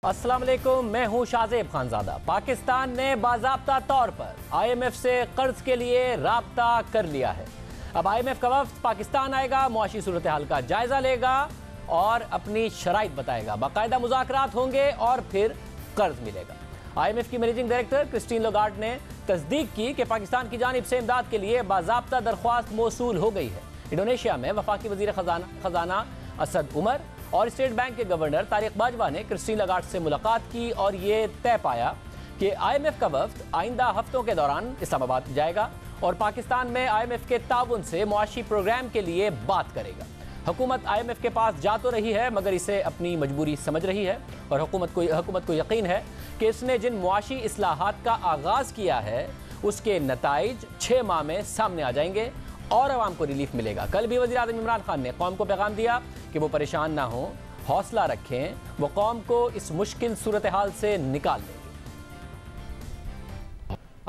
अस्सलाम वालेकुम, मैं हूं शाहजेब खानजादा। पाकिस्तान ने बाज़ाब्ता तौर पर IMF से कर्ज के लिए राब्ता कर लिया है। अब IMF का वफ्द पाकिस्तान आएगा, मुआशी सूरत हाल का जायजा लेगा और अपनी शराइत बताएगा। बाकायदा मुज़ाकरात होंगे और फिर कर्ज मिलेगा। IMF की मैनेजिंग डायरेक्टर क्रिस्टीन लोगार्ड ने तस्दीक की कि पाकिस्तान की जानिब से इमदाद के लिए बाज़ाब्ता दरख्वास्त मौसूल हो गई है। इंडोनेशिया में वफाकी वज़ीर खजाना असद उमर और स्टेट बैंक के गवर्नर तारिक बाजवा ने क्रिस्टीन लगार्ड से मुलाकात की और ये तय पाया कि IMF का वफ्द आइंदा हफ्तों के दौरान इस्लामाबाद जाएगा और पाकिस्तान में IMF के ताउन से मुआशी प्रोग्राम के लिए बात करेगा। हुकूमत IMF के पास जा तो रही है मगर इसे अपनी मजबूरी समझ रही है और हुकूमत को यकीन है कि इसने जिन मुआशी इस्लाहात का आगाज़ किया है उसके नताइज 6 माह में सामने आ जाएंगे और आवाम को रिलीफ मिलेगा। कल भी वज़ीर आज़म इमरान खान ने कौम को पैगाम दिया कि वो परेशान ना हो, हौसला रखें, वो कौम को इस मुश्किल सूरत हाल से निकाल देंगे।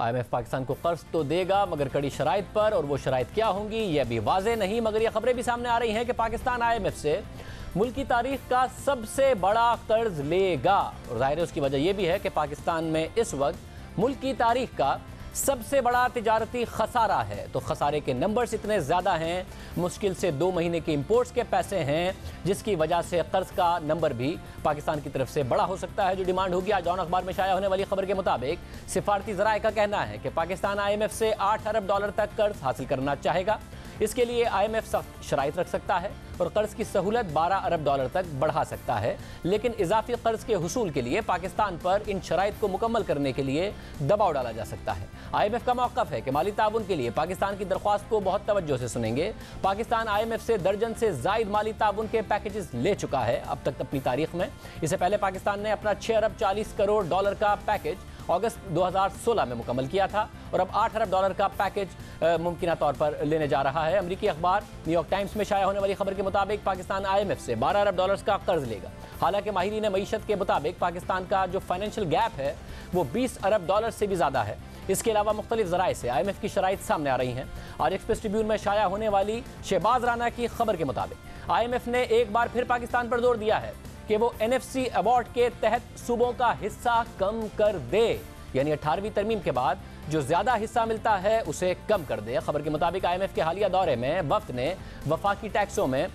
IMF पाकिस्तान को कर्ज तो देगा मगर कड़ी शराइत पर, और वो शराइत क्या होंगी ये अभी वाज़े नहीं, मगर ये खबरें भी सामने आ रही हैं कि पाकिस्तान IMF से मुल्क की तारीख का सबसे बड़ा कर्ज लेगा। और ज़ाहिर है उसकी वजह यह भी है कि पाकिस्तान में इस वक्त मुल्क की तारीख का सबसे बड़ा तिजारती खसारा है। तो खसारे के नंबर्स इतने ज़्यादा हैं, मुश्किल से 2 महीने के इंपोर्ट्स के पैसे हैं, जिसकी वजह से कर्ज का नंबर भी पाकिस्तान की तरफ से बड़ा हो सकता है। जो डिमांड होगी, आज जौन अखबार में शाया होने वाली खबर के मुताबिक सिफारती ज़राए का कहना है कि पाकिस्तान IMF से $8 अरब तक कर्ज हासिल करना चाहेगा। इसके लिए IMF सख्त शराइत रख सकता है और कर्ज की सहूलत $12 अरब तक बढ़ा सकता है, लेकिन इजाफी कर्ज के हुसूल के लिए पाकिस्तान पर इन शराइत को मुकम्मल करने के लिए दबाव डाला जा सकता है। IMF का मौक़िफ़ है कि माली ताउन के लिए पाकिस्तान की दरख्वास्त को बहुत तवज्जो से सुनेंगे। पाकिस्तान IMF से दर्जन से ज़ायद माली ताउन के पैकेजेस ले चुका है अब तक अपनी तारीख में। इससे पहले पाकिस्तान ने अपना $6 अरब 40 करोड़ का पैकेज अगस्त 2016 में मुकम्मल किया था और अब $8 अरब का पैकेज मुमकिन तौर पर लेने जा रहा है। अमरीकी अखबार न्यूयॉर्क टाइम्स में शाया होने वाली खबर के मुताबिक पाकिस्तान IMF से $12 अरब का कर्ज लेगा। हालांकि माहिरीन मईशत के मुताबिक पाकिस्तान का जो फाइनेंशियल गैप है वो $20 अरब से भी ज़्यादा है। इसके अलावा मुख्तलिफ ज़राए से IMF की शराइत सामने आ रही हैं। आज एक्सप्रेस ट्रिब्यून में शाया होने वाली शहबाज राना की खबर के मुताबिक IMF ने एक बार फिर पाकिस्तान पर जोर दिया है कि वो NFC अवार्ड के तहत सूबों का हिस्सा कम कर दे, यानी 18वीं तरमीम के बाद जो ज़्यादा हिस्सा मिलता है उसे कम कर दे। खबर के मुताबिक IMF के हालिया दौरे में वफ्द ने वफाकी टैक्सों में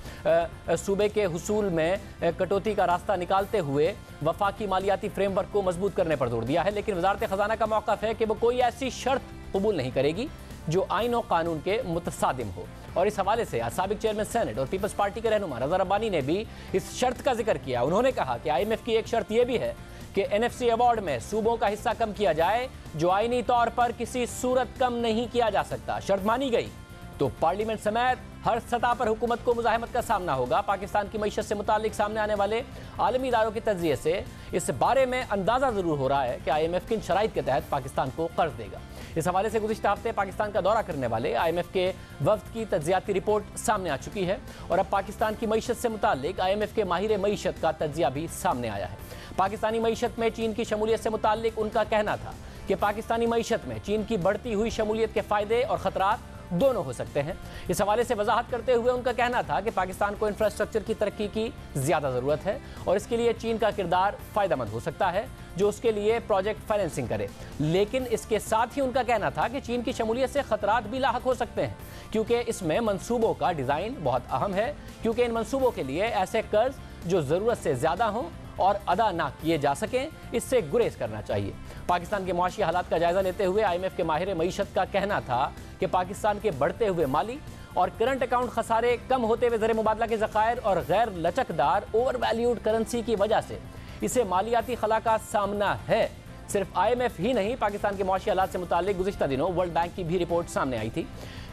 सूबे के हुसूल में कटौती का रास्ता निकालते हुए वफाकी मालियाती फ्रेमवर्क को मजबूत करने पर जोर दिया है, लेकिन वजारत ख़जाना का मौक़िफ़ है कि वो कोई ऐसी शर्त कबूल नहीं करेगी जो आइन और कानून के मुतसादिम हो। और इस हवाले से आज साबिक चेयरमैन सेनेट और पीपल्स पार्टी के रहनुमा रज़ा रब्बानी ने भी इस शर्त का जिक्र किया। उन्होंने कहा कि IMF की एक शर्त यह भी है कि NFC अवार्ड में सूबों का हिस्सा कम किया जाए, जो आईनी तौर पर किसी सूरत कम नहीं किया जा सकता। शर्त मानी गई तो पार्लियामेंट समेत हर सतह पर हुकूमत को मुज़ाहमत का सामना होगा। पाकिस्तान की मईशत से मुतालिक सामने आने वाले आलमी इदारों के तज्ज़िये से इस बारे में अंदाज़ा ज़रूर हो रहा है कि IMF किन शराइत के तहत पाकिस्तान को कर्ज देगा। इस हवाले से गुज़िश्ता हफ्ते पाकिस्तान का दौरा करने वाले IMF के वफ्द की तज्ज़ियाती रिपोर्ट सामने आ चुकी है और अब पाकिस्तान की मईशत से मुतालिक IMF के माहिर मईशत का तज्ज़िया भी सामने आया है। पाकिस्तानी मईशत में चीन की शमूलियत से मुतालिक उनका कहना था कि पाकिस्तानी मईशत में चीन की बढ़ती हुई शमूलियत के फ़ायदे और ख़तरात दोनों हो सकते हैं। इस हवाले से वजाहत करते हुए उनका कहना था कि पाकिस्तान को इंफ्रास्ट्रक्चर की तरक्की की ज़्यादा ज़रूरत है और इसके लिए चीन का किरदार फ़ायदेमंद हो सकता है जो उसके लिए प्रोजेक्ट फाइनेंसिंग करे। लेकिन इसके साथ ही उनका कहना था कि चीन की शमूलियत से ख़तरात भी लाहक हो सकते हैं, क्योंकि इसमें मनसूबों का डिज़ाइन बहुत अहम है, क्योंकि इन मनसूबों के लिए ऐसे कर्ज जो ज़रूरत से ज़्यादा हों और अदा ना किए जा सकें, इससे गुरेज करना चाहिए। पाकिस्तान के मुआशी हालात का जायज़ा लेते हुए IMF के माहिर मईशत का कहना था कि पाकिस्तान के बढ़ते हुए माली और करंट अकाउंट खसारे, कम होते हुए ज़र मुबादला के ज़खायर और गैर लचकदार ओवर वैल्यूड करेंसी की वजह से इसे मालियाती खला का सामना है। सिर्फ IMF ही नहीं, पाकिस्तान के मुआशी हालात से मुतालिक गुज़िश्ता दिनों वर्ल्ड बैंक की भी रिपोर्ट सामने आई थी,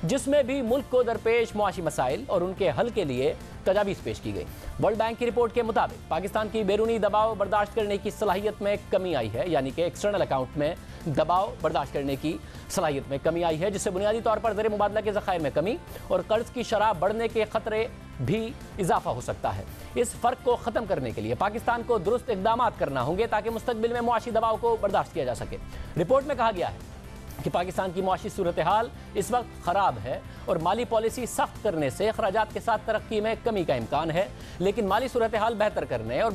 जिसमें भी मुल्क को दरपेश मुआशी मसाइल और उनके हल के लिए तजावीज़ पेश की गई। वर्ल्ड बैंक की रिपोर्ट के मुताबिक पाकिस्तान की बैरूनी दबाव बर्दाश्त करने की सलाहियत में कमी आई है, यानी कि एक्सटर्नल अकाउंट में दबाव बर्दाश्त करने की सलाहियत में कमी आई है, जिससे बुनियादी तौर पर ज़र मुबादला के ज़खायर में कमी और कर्ज की शरह बढ़ने के ख़तरे भी इजाफा हो सकता है। इस फ़र्क को ख़त्म करने के लिए पाकिस्तान को दुरुस्त इक़दामात करना होंगे ताकि मुस्तक़बिल में मुआशी दबाव को बर्दाश्त किया जा सके। रिपोर्ट में कहा गया है कि पाकिस्तान की मुआशी सूरत हाल इस वक्त ख़राब है और माली पॉलिसी सख्त करने से अखराजात के साथ तरक्की में कमी का इम्कान है, लेकिन माली सूरत हाल बेहतर करने और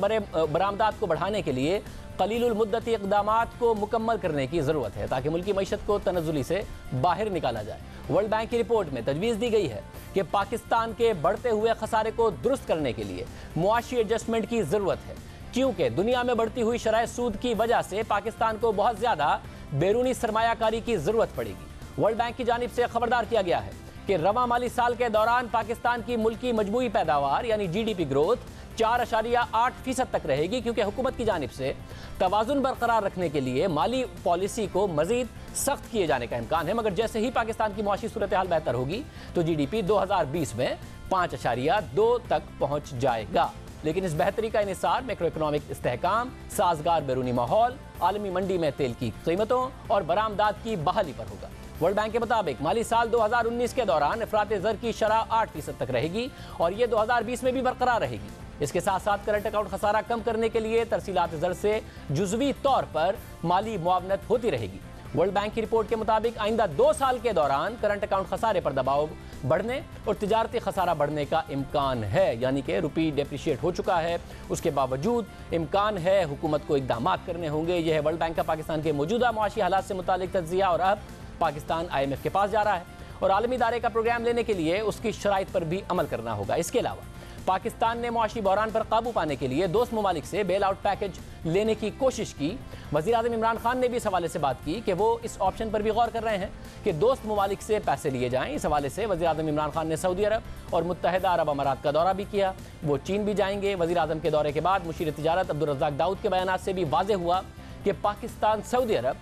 बरामदात को बढ़ाने के लिए कलीलुल मुद्दती इक़दामात को मुकम्मल करने की ज़रूरत है ताकि मुल्की मईशत को तनज़्ज़ुली से बाहर निकाला जाए। वर्ल्ड बैंक की रिपोर्ट में तजवीज़ दी गई है कि पाकिस्तान के बढ़ते हुए खसारे को दुरुस्त करने के लिए मुआशी एडजस्टमेंट की ज़रूरत है, क्योंकि दुनिया में बढ़ती हुई शरह सूद की वजह से पाकिस्तान को बहुत ज़्यादा बैरूनी सरमायाकारी की ज़रूरत पड़ेगी। वर्ल्ड बैंक की जानिब से खबरदार किया गया है कि रवा माली साल के दौरान पाकिस्तान की मुल्की मजमूई पैदावार यानी GDP ग्रोथ 4.8% तक रहेगी, क्योंकि हुकूमत की जानिब से तवाज़ुन बरकरार रखने के लिए माली पॉलिसी को मज़ीद सख्त किए जाने का इम्कान है। मगर जैसे ही पाकिस्तान की मुआशी सूरत हाल बेहतर होगी तो GDP 2020 में 5.2 तक पहुँच जाएगा। लेकिन इस बेहतरी का इन्हिसार मैक्रो इकनॉमिक इस्तेहकाम, साजगार बैरूनी माहौल, आलमी मंडी में तेल की कीमतों और बरामदात की बहाली पर होगा। वर्ल्ड बैंक के मुताबिक माली साल 2019 के दौरान अफराते ज़र की शरह 8% तक रहेगी और ये 2020 में भी बरकरार रहेगी। इसके साथ साथ करंट अकाउंट खसारा कम करने के लिए तरसीलात ज़र से जुज़वी तौर पर माली मुआवनत होती रहेगी। वर्ल्ड बैंक की रिपोर्ट के मुताबिक आइंदा 2 साल के दौरान करंट अकाउंट खसारे पर दबाव बढ़ने और तिजारती खसारा बढ़ने का इम्कान है, यानी कि रुपी डेप्रिशिएट हो चुका है, उसके बावजूद इम्कान है हुकूमत को इक़दामात करने होंगे। यह है वर्ल्ड बैंक का पाकिस्तान के मौजूदा मुआशी हालात से मुतालिक तज्ज़िया। और अब पाकिस्तान IMF के पास जा रहा है और आलमी इदारे का प्रोग्राम लेने के लिए उसकी शराइत पर भी अमल करना होगा। इसके अलावा पाकिस्तान ने मुआशी बहरान पर काबू पाने के लिए दोस्त ममालिक से बेल आउट पैकेज लेने की कोशिश की। वज़ीर आज़म इमरान खान ने भी इस हवाले से बात की कि वो इस ऑप्शन पर भी गौर कर रहे हैं कि दोस्त ममालिक से पैसे लिए जाएं। इस हवाले से वज़ीर आज़म इमरान खान ने सऊदी अरब और मुत्तहिदा अरब अमारात का दौरा भी किया, वो चीन भी जाएंगे। वज़ीर आज़म के दौरे के बाद मुशीर तिजारत अब्दुल रज़्ज़ाक दाऊद के बयान से भी वाज़ेह हुआ कि पाकिस्तान सऊदी अरब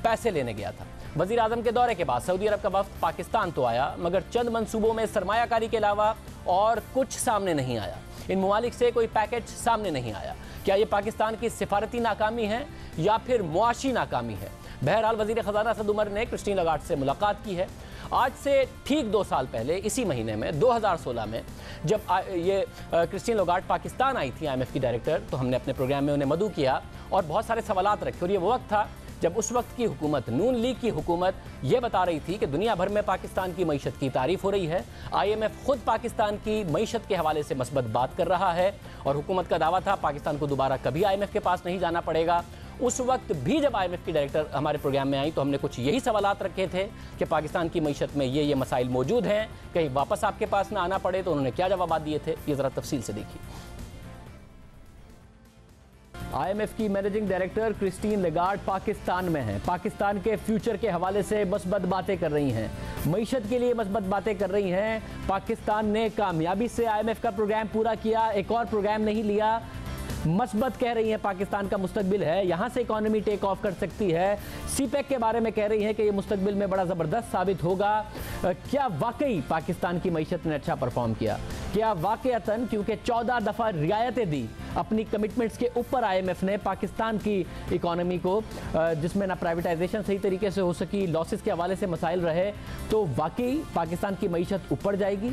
पैसे लेने गया था। वज़ीर आज़म के दौरे के बाद सऊदी अरब का वफ़द पाकिस्तान तो आया, मगर चंद मंसूबों में सरमायाकारी के अलावा और कुछ सामने नहीं आया। इन ममालिक से कोई पैकेज सामने नहीं आया। क्या ये पाकिस्तान की सिफारती नाकामी है या फिर मुआशी नाकामी है? बहरहाल वज़ीर ख़ज़ाना असद उमर ने क्रिस्टीन लगार्ड से मुलाकात की है। आज से ठीक 2 साल पहले इसी महीने में 2016 में जब ये क्रिस्टीन लगार्ड पाकिस्तान आई थी IMF की डायरेक्टर, तो हमने अपने प्रोग्राम में उन्हें मदऊ किया और बहुत सारे सवालात रखे। और ये वो वक्त था जब उस वक्त की हुकूमत, नून लीग की हुकूमत, ये बता रही थी कि दुनिया भर में पाकिस्तान की मईशत की तारीफ हो रही है। IMF खुद पाकिस्तान की मईशत के हवाले से मस्बत बात कर रहा है और हुकूमत का दावा था पाकिस्तान को दोबारा कभी IMF के पास नहीं जाना पड़ेगा। उस वक्त भी जब IMF की डायरेक्टर हमारे प्रोग्राम में आई तो हमने कुछ यही सवालात रखे थे कि पाकिस्तान की मईशत में ये मसाइल मौजूद हैं, कहीं वापस आपके पास ना आना पड़े। तो उन्होंने क्या जवाब दिए थे, ये ज़रा तफसील से देखिए। IMF की managing director Christine Lagarde Pakistan में हैं। पाकिस्तान के फ्यूचर के हवाले से मस्बत बातें कर रही हैं, मईशत के लिए मस्बत बातें कर रही हैं। पाकिस्तान ने कामयाबी से IMF का प्रोग्राम पूरा किया, एक और प्रोग्राम नहीं लिया। मस्बत कह रही है पाकिस्तान का मुस्तकबिल है, यहाँ से इकॉनमी टेक ऑफ कर सकती है। CPEC के बारे में कह रही है कि ये मुस्तकबिल में बड़ा ज़बरदस्त साबित होगा। क्या वाकई पाकिस्तान की मईशत ने अच्छा परफॉर्म किया? क्या वाकईतन क्योंकि 14 दफ़ा रियायतें दी अपनी कमिटमेंट्स के ऊपर IMF ने पाकिस्तान की इकॉनमी को, जिसमें ना प्राइवेटाइजेशन सही तरीके से हो सकी, लॉसेस के हवाले से मसाइल रहे, तो वाकई पाकिस्तान की मईशत ऊपर जाएगी।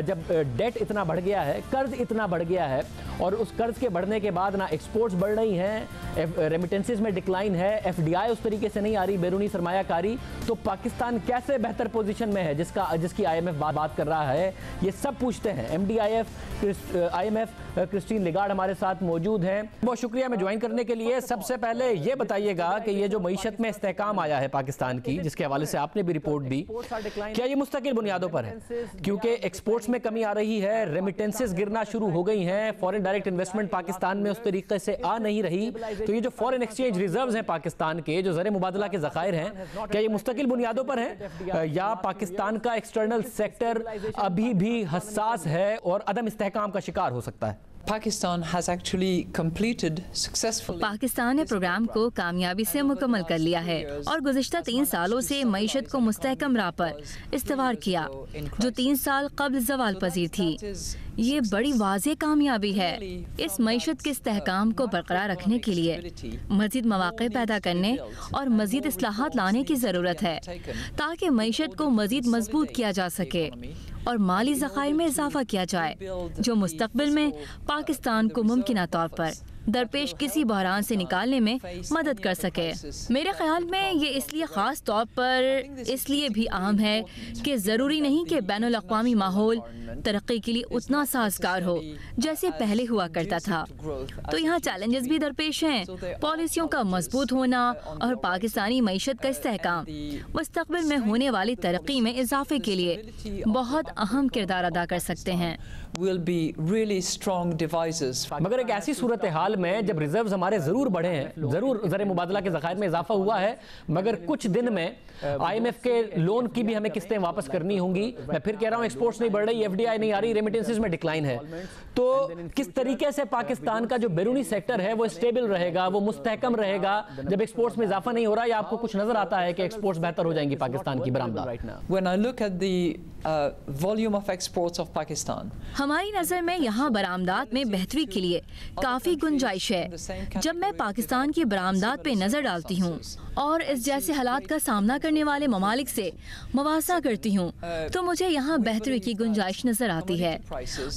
जब डेट इतना बढ़ गया है, कर्ज इतना बढ़ गया है और उस कर्ज के बढ़ने के बाद ना एक्सपोर्ट्स बढ़ रही हैं, रेमिटेंसेस में डिक्लाइन है, FDI उस तरीके से नहीं आ रही, बैरूनी सरमायाकारी, तो पाकिस्तान कैसे बेहतर पोजीशन में है जिसकी IMF बात कर रहा है? ये सब पूछते हैं। IMF क्रिस्टीन लगार्ड हमारे साथ मौजूद हैं। बहुत शुक्रिया मैं ज्वाइन करने के लिए। सबसे पहले ये बताइएगा कि ये जो मईशत में इस्तेहकाम आया है पाकिस्तान की, जिसके हवाले से आपने भी रिपोर्ट दी, क्या ये मुस्तकिल बुनियादों पर है? क्योंकि एक्सपोर्ट्स में कमी आ रही है, रेमिटेंसेस गिरना शुरू हो गई हैं, फॉरेन डायरेक्ट इन्वेस्टमेंट पाकिस्तान में उस तरीके से आ नहीं रही, तो ये जो फॉरेन एक्सचेंज रिजर्व्स हैं पाकिस्तान के, जो ज़र मुबादला के ज़खायर हैं, क्या ये मुस्तकिल बुनियादों पर है या पाकिस्तान का एक्सटर्नल सेक्टर अभी भी हसास है और अदम इस्तेहकाम का शिकार हो सकता है? Pakistan has actually completed successfully. Pakistan ने प्रोग्राम को कामयाबी से मुकम्मल कर लिया है और गुज़िश्ता 3 सालों से मईशत को मुस्तहकम राह पर इस्तवार किया, जो 3 साल कब्ल ज़वाल पजीर थी। ये बड़ी वाज़ेह कामयाबी है। इस मईशत के इस्तेहकाम को बरकरार रखने के लिए मज़ीद मौक़े पैदा करने और मज़ीद इस्लाहात लाने की ज़रूरत है ताकि मईशत को मज़ीद मजबूत किया जा सके और माली ज़खायर में इजाफा किया जाए, जो मुस्तक़बिल में पाकिस्तान को मुमकिना तौर पर दरपेश किसी बहरान से निकालने में मदद कर सके। मेरे ख्याल में ये इसलिए ख़ास तौर पर इसलिए भी अहम है कि ज़रूरी नहीं कि बैनुल अक़वामी माहौल तरक्की के लिए उतना साजगार हो जैसे पहले हुआ करता था। तो यहाँ चैलेंजेस भी दरपेश हैं। पॉलिसियों का मजबूत होना और पाकिस्तानी मईशत का इस्तेहकाम मुस्तक़बिल में होने वाली तरक्की में इजाफे के लिए बहुत अहम किरदार अदा कर सकते हैं। मगर एक ऐसी सूरत हाल में जब रिजर्व्स हमारे ज़रूर बढ़े हैं, ज़रूर ज़र मुबादला के ज़खायर में इजाफा हुआ है, मगर कुछ दिन में IMF के लोन की भी हमें किस्तें वापस करनी होंगी। मैं फिर कह रहा हूँ, एक्सपोर्ट्स नहीं बढ़ रही, FDI नहीं आ रही, रेमिटेंसेस में डिक्लाइन है। तो किस तरीके से पाकिस्तान का जो बैरूनी सेक्टर है वो स्टेबल रहेगा, वो मुस्तहकम रहेगा जब एक्सपोर्ट्स में इजाफा नहीं हो रहा, या आपको कुछ नजर आता है कि एक्सपोर्ट्स बेहतर हो जाएंगी पाकिस्तान की बरामदात? When I look at the volume of exports of Pakistan, हमारी नज़र में यहाँ बरामदात में बेहतरी के लिए काफ़ी गुंजाइश है। जब मैं पाकिस्तान की बरामदात पे नज़र डालती हूँ और इस जैसे हालात का सामना करने वाले ममालिक से मवासा करती हूँ तो मुझे यहाँ बेहतरी की गुंजाइश नज़र आती है।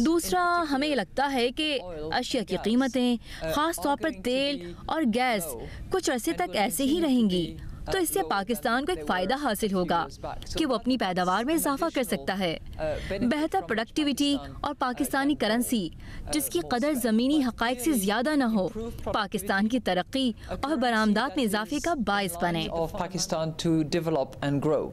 दूसरा, हमें लगता है कि अशिया की कीमतें, ख़ास तौर पर तेल और गैस, कुछ अरसे तक ऐसे ही रहेंगी। तो इससे पाकिस्तान को एक फ़ायदा हासिल होगा कि वो अपनी पैदावार में इजाफा कर सकता है। बेहतर प्रोडक्टिविटी और पाकिस्तानी करेंसी जिसकी कदर ज़मीनी हक़ाइक़ से ज़्यादा न हो, पाकिस्तान की तरक्की और बरामदात में इजाफे का बाइस बने।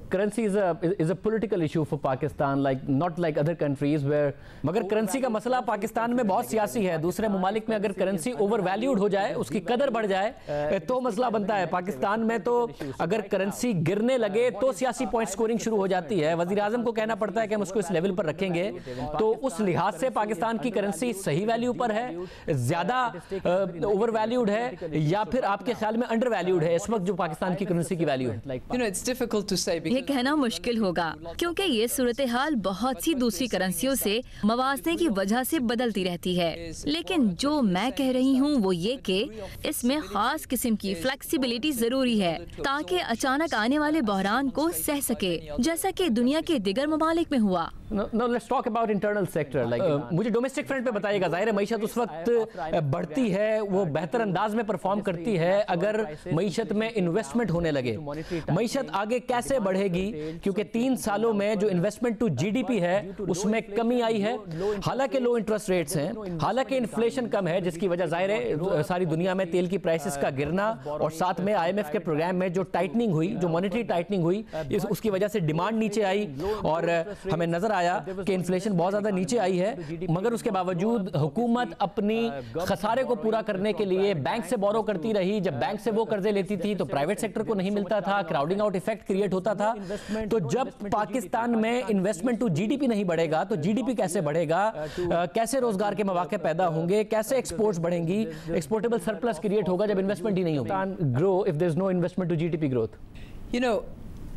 Currency is a political issue for Pakistan, not like other countries where. मगर करेंसी का मसला पाकिस्तान में बहुत सियासी है। दूसरे ममालिक में अगर करेंसी ओवर वैल्यूड हो जाए, उसकी कदर बढ़ जाए, तो मसला बनता है। पाकिस्तान में तो अगर करेंसी गिरने लगे तो सियासी पॉइंट स्कोरिंग शुरू हो जाती है। वजीर आजम को कहना पड़ता है कि हम उसको इस लेवल पर रखेंगे। तो उस लिहाज से पाकिस्तान की करेंसी सही वैल्यू पर है, ज्यादा ओवर वैल्यूड है, या फिर आपके ख्याल में अंडर वैल्यूड है इस वक्त जो पाकिस्तान की करेंसी की वैल्यू है? ये कहना मुश्किल होगा क्योंकि ये सूरत हाल बहुत सी दूसरी करेंसियों से मवाजने की वजह से बदलती रहती है। लेकिन जो मैं कह रही हूँ वो ये कि इसमें खास किस्म की फ्लेक्सिबिलिटी जरूरी है ताकि अचानक आने वाले बहरान को सह सके, जैसा कि दुनिया के दिगर ममालिक में हुआ। Let's talk about internal sector. मुझे डोमेस्टिक फ्रंट पे बताइएगा। जाहिर है मईशत उस वक्त बढ़ती है, वो बेहतर अंदाज में परफॉर्म करती है अगर मईशत में इन्वेस्टमेंट होने लगे। मईशत आगे कैसे बढ़ेगी? क्योंकि 3 सालों में जो इन्वेस्टमेंट टू GDP है उसमें कमी आई है। हालांकि लो इंटरेस्ट रेट्स हैं, हालांकि इन्फ्लेशन कम है, जिसकी वजह जाहिर है सारी दुनिया में तेल की प्राइसेस का गिरना और साथ में IMF के प्रोग्राम में जो टाइटनिंग हुई, जो मॉनेटरी टाइटनिंग हुई, उसकी वजह से डिमांड नीचे आई और हमें नजर आया कि इन्फ्लेशन बहुत ज्यादा नीचे आई है। मगर उसके बावजूद हुकूमत अपनी खसारे को पूरा करने के लिए बैंक से बोरो करती रही। जब बैंक से वो कर्जे लेती थी तो प्राइवेट सेक्टर को नहीं मिलता था, क्राउडिंग आउट इफेक्ट क्रिएट होता था। तो जब पाकिस्तान में इन्वेस्टमेंट टू GDP नहीं बढ़ेगा तो GDP कैसे बढ़ेगा? कैसे रोजगार के मौके पैदा होंगे? कैसे एक्सपोर्ट्स बढ़ेंगी? एक्सपोर्टेबल सरप्लस क्रिएट होगा जब इन्वेस्टमेंट ही नहीं होगा। Grow if there is no investment to GDP growth.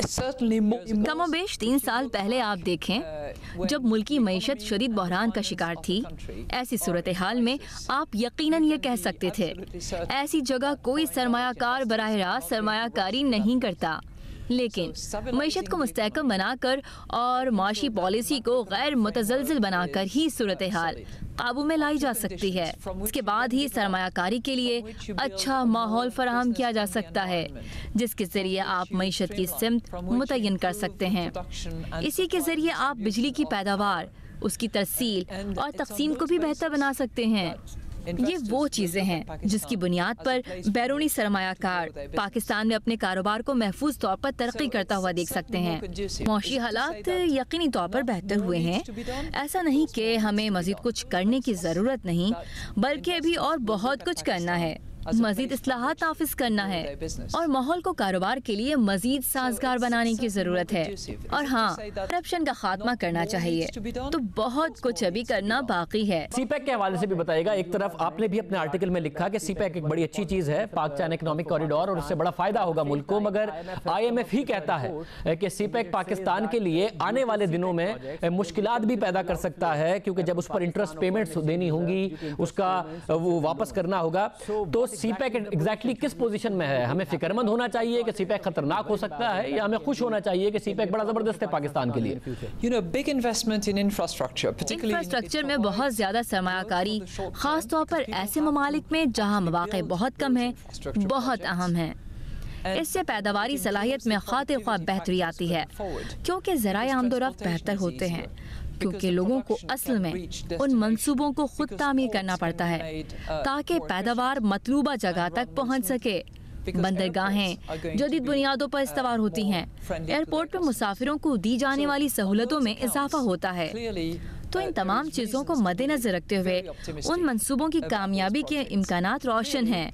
कमोबेश 3 साल पहले आप देखें जब मुल्की मईशत शदीद बहरान का शिकार थी, ऐसी सूरत हाल में आप यकीनन ये कह सकते थे ऐसी जगह कोई सरमायाकार बराह रास्त सरमायाकारी नहीं करता। लेकिन मईशत को मुस्तहकम बनाकर और माशी पॉलिसी को गैर मुतज़लज़िल बनाकर ही सूरत हाल काबू में लाई जा सकती है। इसके बाद ही सरमायाकारी के लिए अच्छा माहौल फराहम किया जा सकता है जिसके ज़रिए आप मईशत की सिमत मुतय्यन कर सकते हैं। इसी के ज़रिए आप बिजली की पैदावार, उसकी तरसील और तकसीम को भी बेहतर बना सकते हैं। ये वो चीज़ें हैं जिसकी बुनियाद पर बैरूनी सरमायाकार पाकिस्तान में अपने कारोबार को महफूज तौर पर तरक्की करता हुआ देख सकते हैं। मौशी हालात यकीनी तौर पर बेहतर हुए हैं। ऐसा नहीं कि हमें मज़ीद कुछ करने की ज़रूरत नहीं, बल्कि अभी और बहुत कुछ करना है। मजीद इस्लाहात नाफिज करना है और माहौल को कारोबार के लिए मजीद साजगार बनाने की जरूरत है। और हाँ, करप्शन का खात्मा करना चाहिए। तो बहुत कुछ अभी करना बाकी है। CPEC के हवाले से भी बताइएगा। एक तरफ आपने भी अपने आर्टिकल में लिखा कि CPEC एक बड़ी अच्छी चीज है, पाक चाइन इकोनॉमिक कॉरिडोर, और उससे बड़ा फायदा होगा मुल्क को। मगर IMF ही कहता है कि CPEC पाकिस्तान के लिए आने वाले दिनों में मुश्किलात भी पैदा कर सकता है, क्योंकि जब उस पर इंटरेस्ट पेमेंट्स देनी होंगी, उसका वो वापस करना होगा। तो सीपैक एग्जैक्टली किस पोजीशन में है? हमें फिक्रमंद होना चाहिए कि सीपैक खतरनाक हो सकता है, या हमें खुश होना चाहिए कि सीपैक बड़ा जबरदस्त है पाकिस्तान के लिए? Big investment in infrastructure, infrastructure में बहुत ज्यादा सरमायाकारी, खास तौर पर ऐसे ममालिक में जहां मौक़े बहुत कम हैं, बहुत अहम है। इससे पैदावारी सलाहियत में खातिर ख्वाह बेहतरी आती है, क्योंकि ज़राए आमदोरफ्त बेहतर होते हैं, क्योंकि लोगों को असल में उन मंसूबों को खुद तामीर करना पड़ता है ताकि पैदावार मतलूबा जगह तक पहुंच सके। बंदरगाहें जदीद बुनियादों पर इस्तेमाल होती हैं। एयरपोर्ट पर मुसाफिरों को दी जाने वाली सहूलतों में इजाफा होता है। तो इन तमाम चीज़ों को मद्देनजर रखते हुए उन मंसूबों की कामयाबी के इम्कानात रोशन हैं।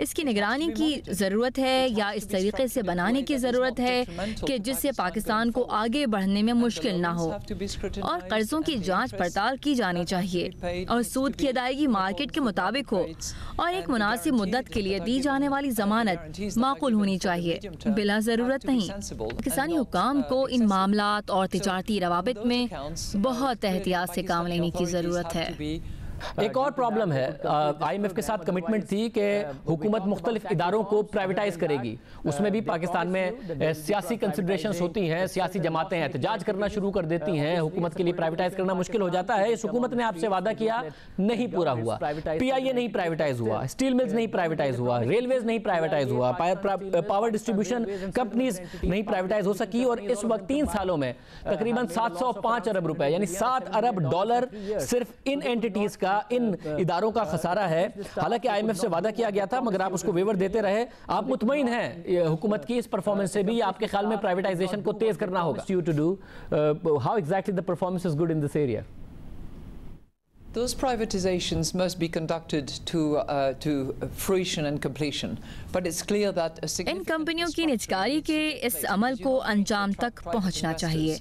इसकी निगरानी की ज़रूरत है या इस तरीके से बनाने की ज़रूरत है कि जिससे पाकिस्तान को आगे बढ़ने में मुश्किल ना हो, और कर्ज़ों की जांच पड़ताल की जानी चाहिए और सूद की अदायगी मार्केट के मुताबिक हो, और एक मुनासिब मुद्दत के लिए दी जाने वाली ज़मानत माकूल होनी चाहिए, बिला ज़रूरत नहीं। पाकिस्तानी हुक्काम को इन मामलात और तिजारती रवाबित में बहुत एहतियात से काम लेने की ज़रूरत है। एक और प्रॉब्लम है, IMF के साथ कमिटमेंट थी कि हुकूमत मुख्तलिफ इदारों को प्राइवेटाइज करेगी। उसमें भी पाकिस्तान में सियासी कंसिडरेशंस होती हैं, सियासी जमातें एहतजाज करना शुरू कर देती हैं, हुकूमत के लिए प्राइवेटाइज करना मुश्किल हो जाता है। इस हुकूमत ने आपसे वादा किया, नहीं पूरा हुआ। PIA नहीं प्राइवेटाइज हुआ, स्टील मिल्स नहीं प्राइवेटाइज हुआ, रेलवेज नहीं प्राइवेटाइज हुआ, पावर डिस्ट्रीब्यूशन कंपनीज नहीं प्राइवेटाइज हो सकी, और इस वक्त 3 सालों में तकरीबन 705 अरब रुपए यानी $7 अरब सिर्फ इन एंटिटीज का, इन इदारों का खसारा है। हालांकि IMF से वादा किया गया था, मगर आप उसको वेवर देते रहे। आप मुतमईन हैं हुकूमत की इस परफॉर्मेंस से भी, या आपके ख्याल में प्राइवेटाइजेशन को तेज करना होगा? You to do, how exactly the performance is good in this area? Those privatizations must be conducted to fruition and completion, but it's clear that इन कंपनियों की निजकारी के इस अमल को अंजाम तक पहुंचना चाहिए,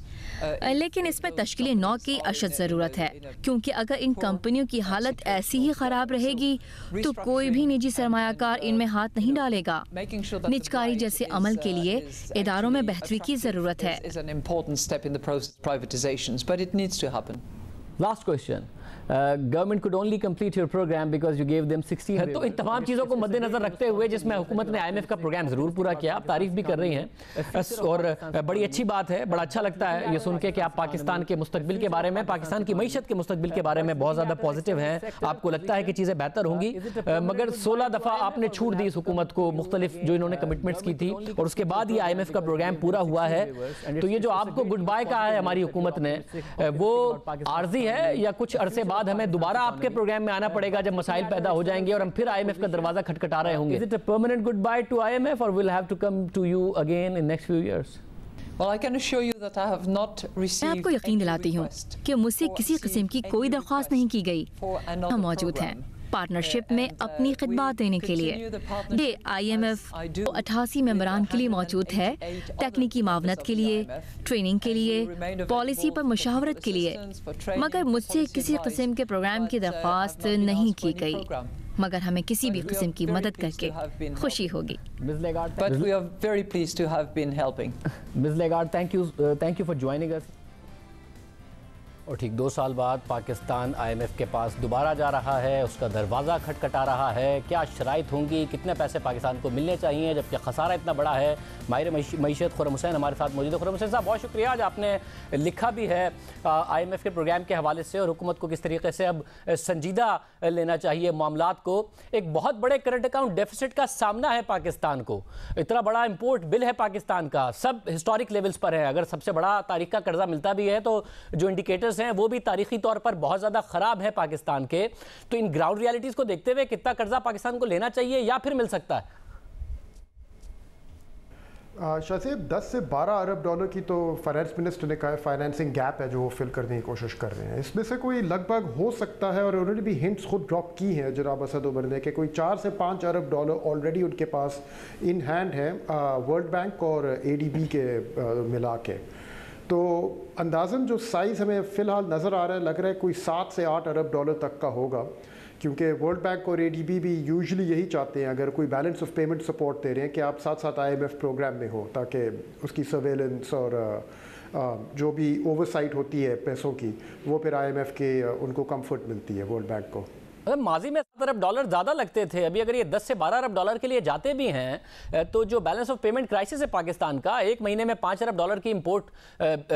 लेकिन इसमें तश्कील नौ की अशद ज़रूरत है, क्योंकि अगर इन कंपनियों की हालत ऐसी ही ख़राब रहेगी तो कोई भी निजी सरमायाकार इनमें हाथ नहीं डालेगा। निजकारी जैसे अमल के लिए इदारों में बेहतरी की ज़रूरत है। Last question. Government could only complete your program because you gave them 16 days. तो इन तमाम चीज़ों को मद्देनजर रखते हुए, जिसमें हुकूमत ने IMF का प्रोग्राम ज़रूर पूरा किया, आप तारीफ भी कर रही हैं, और बड़ी अच्छी बात है, बड़ा अच्छा लगता है ये सुन के कि आप पाकिस्तान के मुस्तकबिल के बारे में, पाकिस्तान की मईशत के मुस्तकबिल के बारे में बहुत ज़्यादा पॉजिटिव हैं। आपको लगता है कि चीज़ें बेहतर होंगी, मगर 16 दफ़ा आपने छूट दी इस हुकूमत को, मुख्तलिफ जो इन्होंने कमिटमेंट्स की थी, और उसके बाद ये IMF का प्रोग्राम पूरा हुआ है। तो ये जो आपको गुड बाय कहा है हमारी हुकूमत ने, वो आर्जी है, या कुछ अरसे बाद हमें दोबारा आपके प्रोग्राम में आना पड़ेगा जब मसाइल पैदा हो जाएंगे और हम फिर IMF का दरवाजा खटखटा रहे होंगे? Is it a permanent goodbye to IMF, or will have to come to you again in next few years? Well, I can assure you that I have not received. मैं आपको यकीन दिलाती हूँ कि मुझसे किसी किस्म की कोई दरख्वास्त नहीं की गई। हम मौजूद हैं पार्टनरशिप में अपनी खिदमत देने के लिए। ये IMF 88 मेंबरान के लिए मौजूद है, तकनीकी मावनत के लिए, ट्रेनिंग के लिए, पॉलिसी पर मुशावरत के लिए, मगर मुझसे किसी किस्म के प्रोग्राम की दरख्वास्त नहीं की गई, मगर हमें किसी भी किस्म की मदद करके खुशी होगी। But we are very pleased to have been helping. Ms. Lagarde, thank you for joining us. और ठीक 2 साल बाद पाकिस्तान IMF के पास दोबारा जा रहा है, उसका दरवाज़ा खटखटा रहा है। क्या शराइत होंगी, कितने पैसे पाकिस्तान को मिलने चाहिए जबकि खसारा इतना बड़ा है? माहिर मईशत खुर्रम हुसैन हमारे साथ मौजूद है। खुर्रम हुसैन साहब, बहुत शुक्रिया। आज आपने लिखा भी है IMF के प्रोग्राम के हवाले से, और हुकूमत को किस तरीके से अब संजीदा लेना चाहिए मामलात को। एक बहुत बड़े करंट अकाउंट डेफिसिट का सामना है पाकिस्तान को, इतना बड़ा इम्पोर्ट बिल है पाकिस्तान का, सब हिस्टोरिक लेवल्स पर है। अगर सबसे बड़ा तारीख का कर्जा मिलता भी है तो जो इंडिकेटर्स हैं वो भी तारीखी तौर पर बहुत ज़्यादा ख़राब है पाकिस्तान के। तो इन ग्राउंड रियलिटीज़ को देखते हुए कितना कर्जा पाकिस्तान को लेना चाहिए या फिर मिल सकता है? शाहसेब, 10 से 12 अरब डॉलर की तो फाइनेंस मिनिस्टर ने कहा है फाइनेंसिंग गैप है जो वो फिल करने की कोशिश कर रहे हैं। इसमें से कोई लगभग हो सकता है, और उन्होंने भी हिंट्स खुद ड्रॉप की हैं जनाब असद उमर ने, कि कोई 4 से 5 अरब डॉलर ऑलरेडी उनके पास इन हैंड है वर्ल्ड बैंक और ADB के मिला के। तो अंदाज़न जो साइज़ हमें फ़िलहाल नज़र आ रहा है, लग रहा है कोई 7 से 8 अरब डॉलर तक का होगा, क्योंकि वर्ल्ड बैंक और ADB भी यूजुअली यही चाहते हैं, अगर कोई बैलेंस ऑफ पेमेंट सपोर्ट दे रहे हैं, कि आप साथ साथ IMF प्रोग्राम में हो, ताकि उसकी सर्वेलेंस और जो भी ओवरसाइट होती है पैसों की, वो फिर IMF के उनको कंफर्ट मिलती है वर्ल्ड बैंक को। माजी में अरब डॉलर ज़्यादा लगते थे, अभी अगर ये 10 से 12 अरब डॉलर के लिए जाते भी हैं तो जो बैलेंस ऑफ पेमेंट क्राइसिस है पाकिस्तान का, एक महीने में 5 अरब डॉलर की इंपोर्ट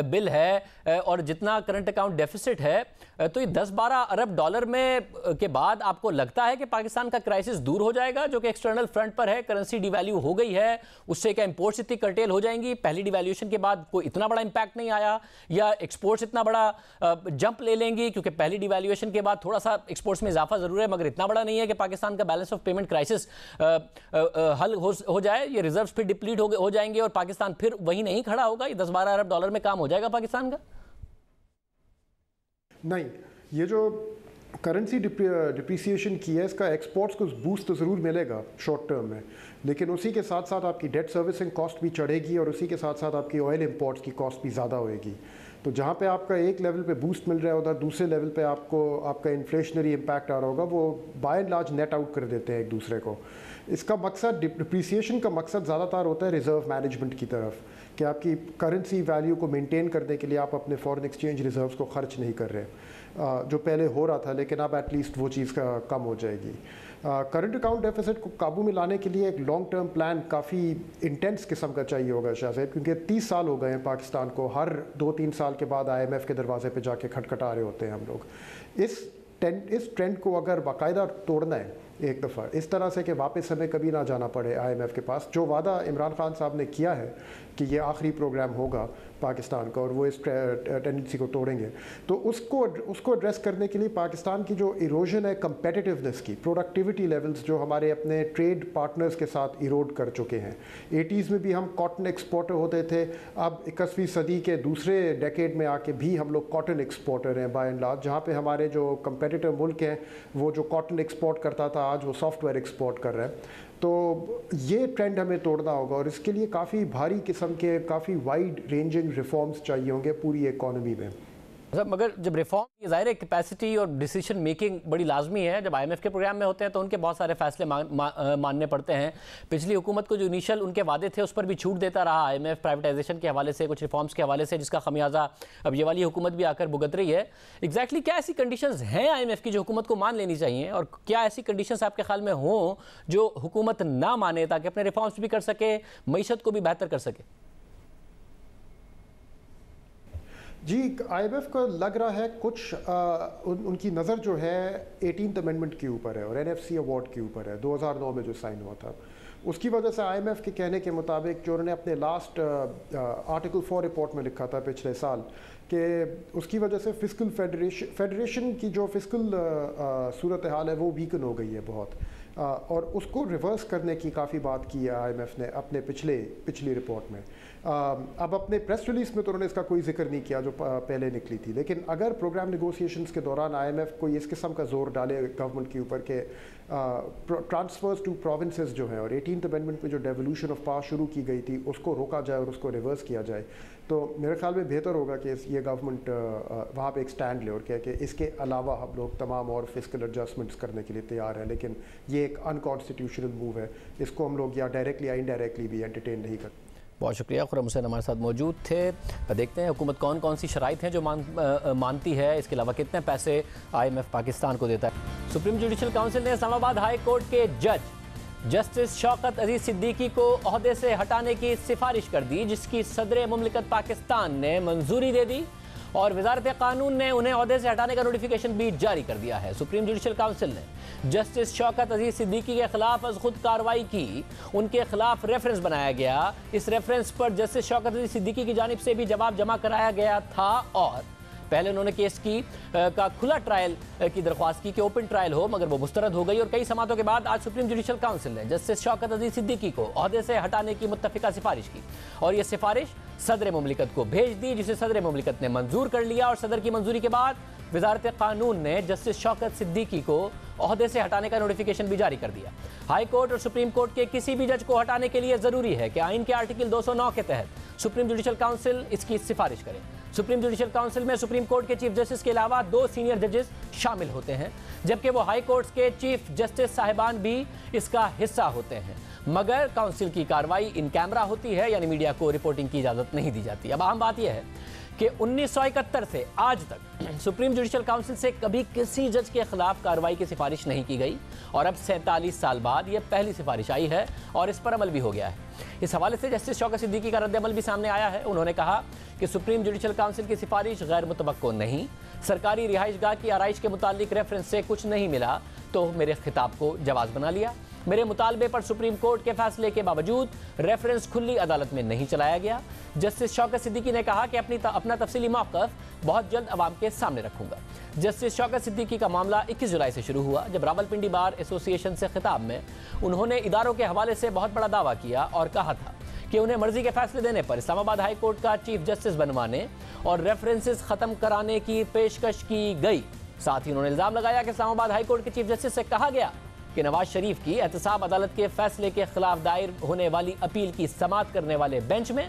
बिल है और जितना करंट अकाउंट डेफिसिट है, तो ये 10-12 अरब डॉलर में के बाद आपको लगता है कि पाकिस्तान का क्राइसिस दूर हो जाएगा, जो कि एक्सटर्नल फ्रंट पर है, करेंसी डिवैल्यू हो गई है, उससे क्या इंपोर्ट्स इतनी कर्टेल हो जाएंगी? पहली डिवैल्यूएशन के बाद कोई इतना बड़ा इंपैक्ट नहीं आया, या एक्सपोर्ट्स इतना बड़ा जंप ले लेंगी? क्योंकि पहली डिवैल्यूएशन के बाद थोड़ा सा एक्सपोर्ट्स में इजाफा जरूर है, मगर इतना बड़ा नहीं है कि पाकिस्तान का बैलेंस ऑफ पेमेंट क्राइसिस हल हो जाए। ये रिजर्व्स फिर डिप्लीट हो जाएंगे और पाकिस्तान फिर वही नहीं खड़ा होगा, ये 10-12 अरब डॉलर में काम हो जाएगा पाकिस्तान का? नहीं, ये जो करेंसी डिप्रिसिएशन की है, इसका एक्सपोर्ट्स को बूस्ट तो ज़रूर मिलेगा शॉर्ट टर्म में, लेकिन उसी के साथ साथ आपकी डेट सर्विसिंग कॉस्ट भी चढ़ेगी और उसी के साथ साथ आपकी ऑयल इंपोर्ट्स की कॉस्ट भी ज़्यादा होएगी। तो जहाँ पे आपका एक लेवल पे बूस्ट मिल रहा है, उधर दूसरे लेवल पे आपको आपका इन्फ्लेशनरी इम्पैक्ट आ रहा होगा, वो by and large net out कर देते हैं एक दूसरे को। इसका मकसद, डिप्रिसिएशन का मकसद ज़्यादातर होता है रिज़र्व मैनेजमेंट की तरफ, कि आपकी करेंसी वैल्यू को मेंटेन करने के लिए आप अपने फॉरेन एक्सचेंज रिजर्व्स को खर्च नहीं कर रहे, जो पहले हो रहा था, लेकिन अब एटलीस्ट वो चीज़ का कम हो जाएगी। करंट अकाउंट डेफिसिट को काबू में लाने के लिए एक लॉन्ग टर्म प्लान काफ़ी इंटेंस किस्म का चाहिए होगा शाह साहब, क्योंकि 30 साल हो गए हैं पाकिस्तान को, हर 2-3 साल के बाद IMF के दरवाजे पे जाके खटखटा रहे होते हैं हम लोग। इस ट्रेंड को अगर बाकायदा तोड़ना है एक दफ़ा, इस तरह से कि वापस हमें कभी ना जाना पड़े IMF के पास, जो वादा इमरान खान साहब ने किया है कि ये आखिरी प्रोग्राम होगा पाकिस्तान का और वो इस टेंडेंसी को तोड़ेंगे, तो उसको एड्रेस करने के लिए पाकिस्तान की जो इरोजन है कम्पेटिटिवनेस की, प्रोडक्टिविटी लेवल्स जो हमारे अपने ट्रेड पार्टनर्स के साथ इरोड कर चुके हैं। 80s में भी हम कॉटन एक्सपोर्टर होते थे, अब 21वीं सदी के दूसरे डेकेड में आके भी हम लोग कॉटन एक्सपोर्टर हैं बाय एंड लार्ज। जहाँ पे हमारे जो कंपेटिटिव मुल्क हैं वो जो कॉटन एक्सपोर्ट करता था, आज वो सॉफ्टवेयर एक्सपोर्ट कर रहे हैं। तो ये ट्रेंड हमें तोड़ना होगा और इसके लिए काफ़ी भारी किस्म के, काफ़ी वाइड रेंजिंग रिफॉर्म्स चाहिए होंगे पूरी इकॉनमी में। मगर जब रिफॉर्म की ज़ाहिर है कैपेसिटी और डिसीजन मेकिंग बड़ी लाजमी है। जब IMF के प्रोग्राम में होते हैं तो उनके बहुत सारे फैसले मानने पड़ते हैं। पिछली हुकूमत को जो इनिशियल उनके वादे थे उस पर भी छूट देता रहा IMF, प्राइवेटाइजेशन के हवाले से, कुछ रिफॉर्म्स के हवाले से, जिसका खमियाजा अब ये वाली हुकूमत भी आकर भुगत रही है। एग्जैक्टली क्या ऐसी कंडीशंस हैं IMF की जो हुकूमत को मान लेनी चाहिए, और क्या ऐसी कंडीशंस आपके ख्याल में हों जो हुकूमत ना माने ताकि अपने रिफॉर्म्स भी कर सके, मईशत को भी बेहतर कर सके? जी, IMF को लग रहा है कुछ उनकी नज़र जो है 18th अमेंडमेंट के ऊपर है और NFC अवार्ड के ऊपर है, 2009 में जो साइन हुआ था। उसकी वजह से IMF के कहने के मुताबिक, जो उन्होंने अपने लास्ट आर्टिकल 4 रिपोर्ट में लिखा था पिछले साल, कि उसकी वजह से फिस्कल फेडरेशन की जो फिस्कल सूरत हाल है वो वीकन हो गई है बहुत, और उसको रिवर्स करने की काफ़ी बात की है IMF ने अपने पिछली रिपोर्ट में। अब अपने प्रेस रिलीज में तो उन्होंने इसका कोई जिक्र नहीं किया जो पहले निकली थी, लेकिन अगर प्रोग्राम नेगोशिएशंस के दौरान IMF कोई इस किस्म का जोर डाले गवर्नमेंट के ऊपर के ट्रांसफर्स टू प्रोविंसेस जो है, और 18th अमेंडमेंट में जो डेवोल्यूशन ऑफ पावर शुरू की गई थी उसको रोका जाए और उसको रिवर्स किया जाए, तो मेरे ख्याल में बेहतर होगा कि ये गवर्नमेंट वहाँ पे एक स्टैंड ले और कहे कि इसके अलावा हम लोग तमाम और फिस्कल एडजस्टमेंट्स करने के लिए तैयार हैं, लेकिन ये एक अनकॉन्स्टिट्यूशनल मूव है, इसको हम लोग या डायरेक्टली या इनडायरेक्टली भी एंटरटेन नहीं करते। बहुत शुक्रिया। खुर्रम हुसैन हमारे साथ मौजूद थे। देखते हैं हुकूमत कौन कौन सी शराइत हैं जो मानती है, इसके अलावा कितने पैसे IMF पाकिस्तान को देता है। सुप्रीम जुडिशल काउंसिल ने इस्लामाबाद हाई कोर्ट के जज जस्टिस शौकत अजीज सिद्दीकी को ओहदे से हटाने की सिफारिश कर दी, जिसकी सदर मुमलिकत पाकिस्तान ने मंजूरी दे दी और वजारत कानून ने उन्हें ओहदे से हटाने का नोटिफिकेशन भी जारी कर दिया है। सुप्रीम जुडिशल काउंसिल ने जस्टिस शौकत अजीज सिद्दीकी के खिलाफ अज खुद कार्रवाई की, उनके खिलाफ रेफरेंस बनाया गया। इस रेफरेंस पर जस्टिस शौकत अजीज सिद्दीकी की जानिब से भी जवाब जमा कराया गया था और पहले उन्होंने केस का खुला ट्रायल की दरख्वास्त की कि ओपन ट्रायल हो, मगर वो मुस्तरद हो गई और कई समातों के बाद आज सुप्रीम जुडिशल काउंसिल ने जस्टिस शौकत अजीज सिद्दीकी को ओहदे से हटाने की मुत्तफिका सिफारिश की और ये सिफारिश सदर मुमलिकत को भेज दी, जिसे सदर मुमलिकत ने मंजूर कर लिया और सदर की मंजूरी के बाद वजारत कानून ने जस्टिस शौकत सिद्दीकी को ओहदे से हटाने का नोटिफिकेशन भी जारी कर दिया। हाई कोर्ट और सुप्रीम कोर्ट के किसी भी जज को हटाने के लिए जरूरी है कि आइन के आर्टिकल 209 के तहत सुप्रीम जुडिशल काउंसिल इसकी सिफारिश करे। सुप्रीम जुडिशल काउंसिल में सुप्रीम कोर्ट के चीफ जस्टिस के अलावा 2 सीनियर जजेस शामिल होते हैं, जबकि वो हाई कोर्ट के चीफ जस्टिस साहिबान भी इसका हिस्सा होते हैं, मगर काउंसिल की कार्रवाई इन कैमरा होती है, यानी मीडिया को रिपोर्टिंग की इजाज़त नहीं दी जाती। अब अहम बात यह है कि 1971 से आज तक सुप्रीम जुडिशियल काउंसिल से कभी किसी जज के खिलाफ कार्रवाई की सिफारिश नहीं की गई और अब 47 साल बाद यह पहली सिफारिश आई है और इस पर अमल भी हो गया है। इस हवाले से जस्टिस शौकत सिद्दीकी का रद्द अमल भी सामने आया है। उन्होंने कहा कि सुप्रीम जुडिशियल काउंसिल की सिफारिश गैर मुतवक्को नहीं, सरकारी रिहाइशगाह की आराइश के मुतालिक रेफरेंस से कुछ नहीं मिला तो मेरे खिताब को जवाज बना लिया। मेरे मुतालबे पर सुप्रीम कोर्ट के फैसले के बावजूद रेफरेंस खुली अदालत में नहीं चलाया गया। जस्टिस शौकत सिद्दीकी ने कहा कि अपना तफसीली मौक़िफ़ बहुत जल्द अवाम के सामने रखूंगा। जस्टिस शौकत सिद्दीकी का मामला 21 जुलाई से शुरू हुआ, जब रावलपिंडी बार एसोसिएशन से खिताब में उन्होंने इदारों के हवाले से बहुत बड़ा दावा किया और कहा था कि उन्हें मर्जी के फैसले देने पर इस्लामाबाद हाई कोर्ट का चीफ जस्टिस बनवाने और रेफरेंसेस खत्म कराने की पेशकश की गई। साथ ही उन्होंने इल्जाम लगाया कि इस्लामाबाद हाई कोर्ट के चीफ जस्टिस से कहा गया कि नवाज शरीफ की एहतसाब अदालत के फैसले के खिलाफ दायर होने वाली अपील की समाअत करने वाले बेंच में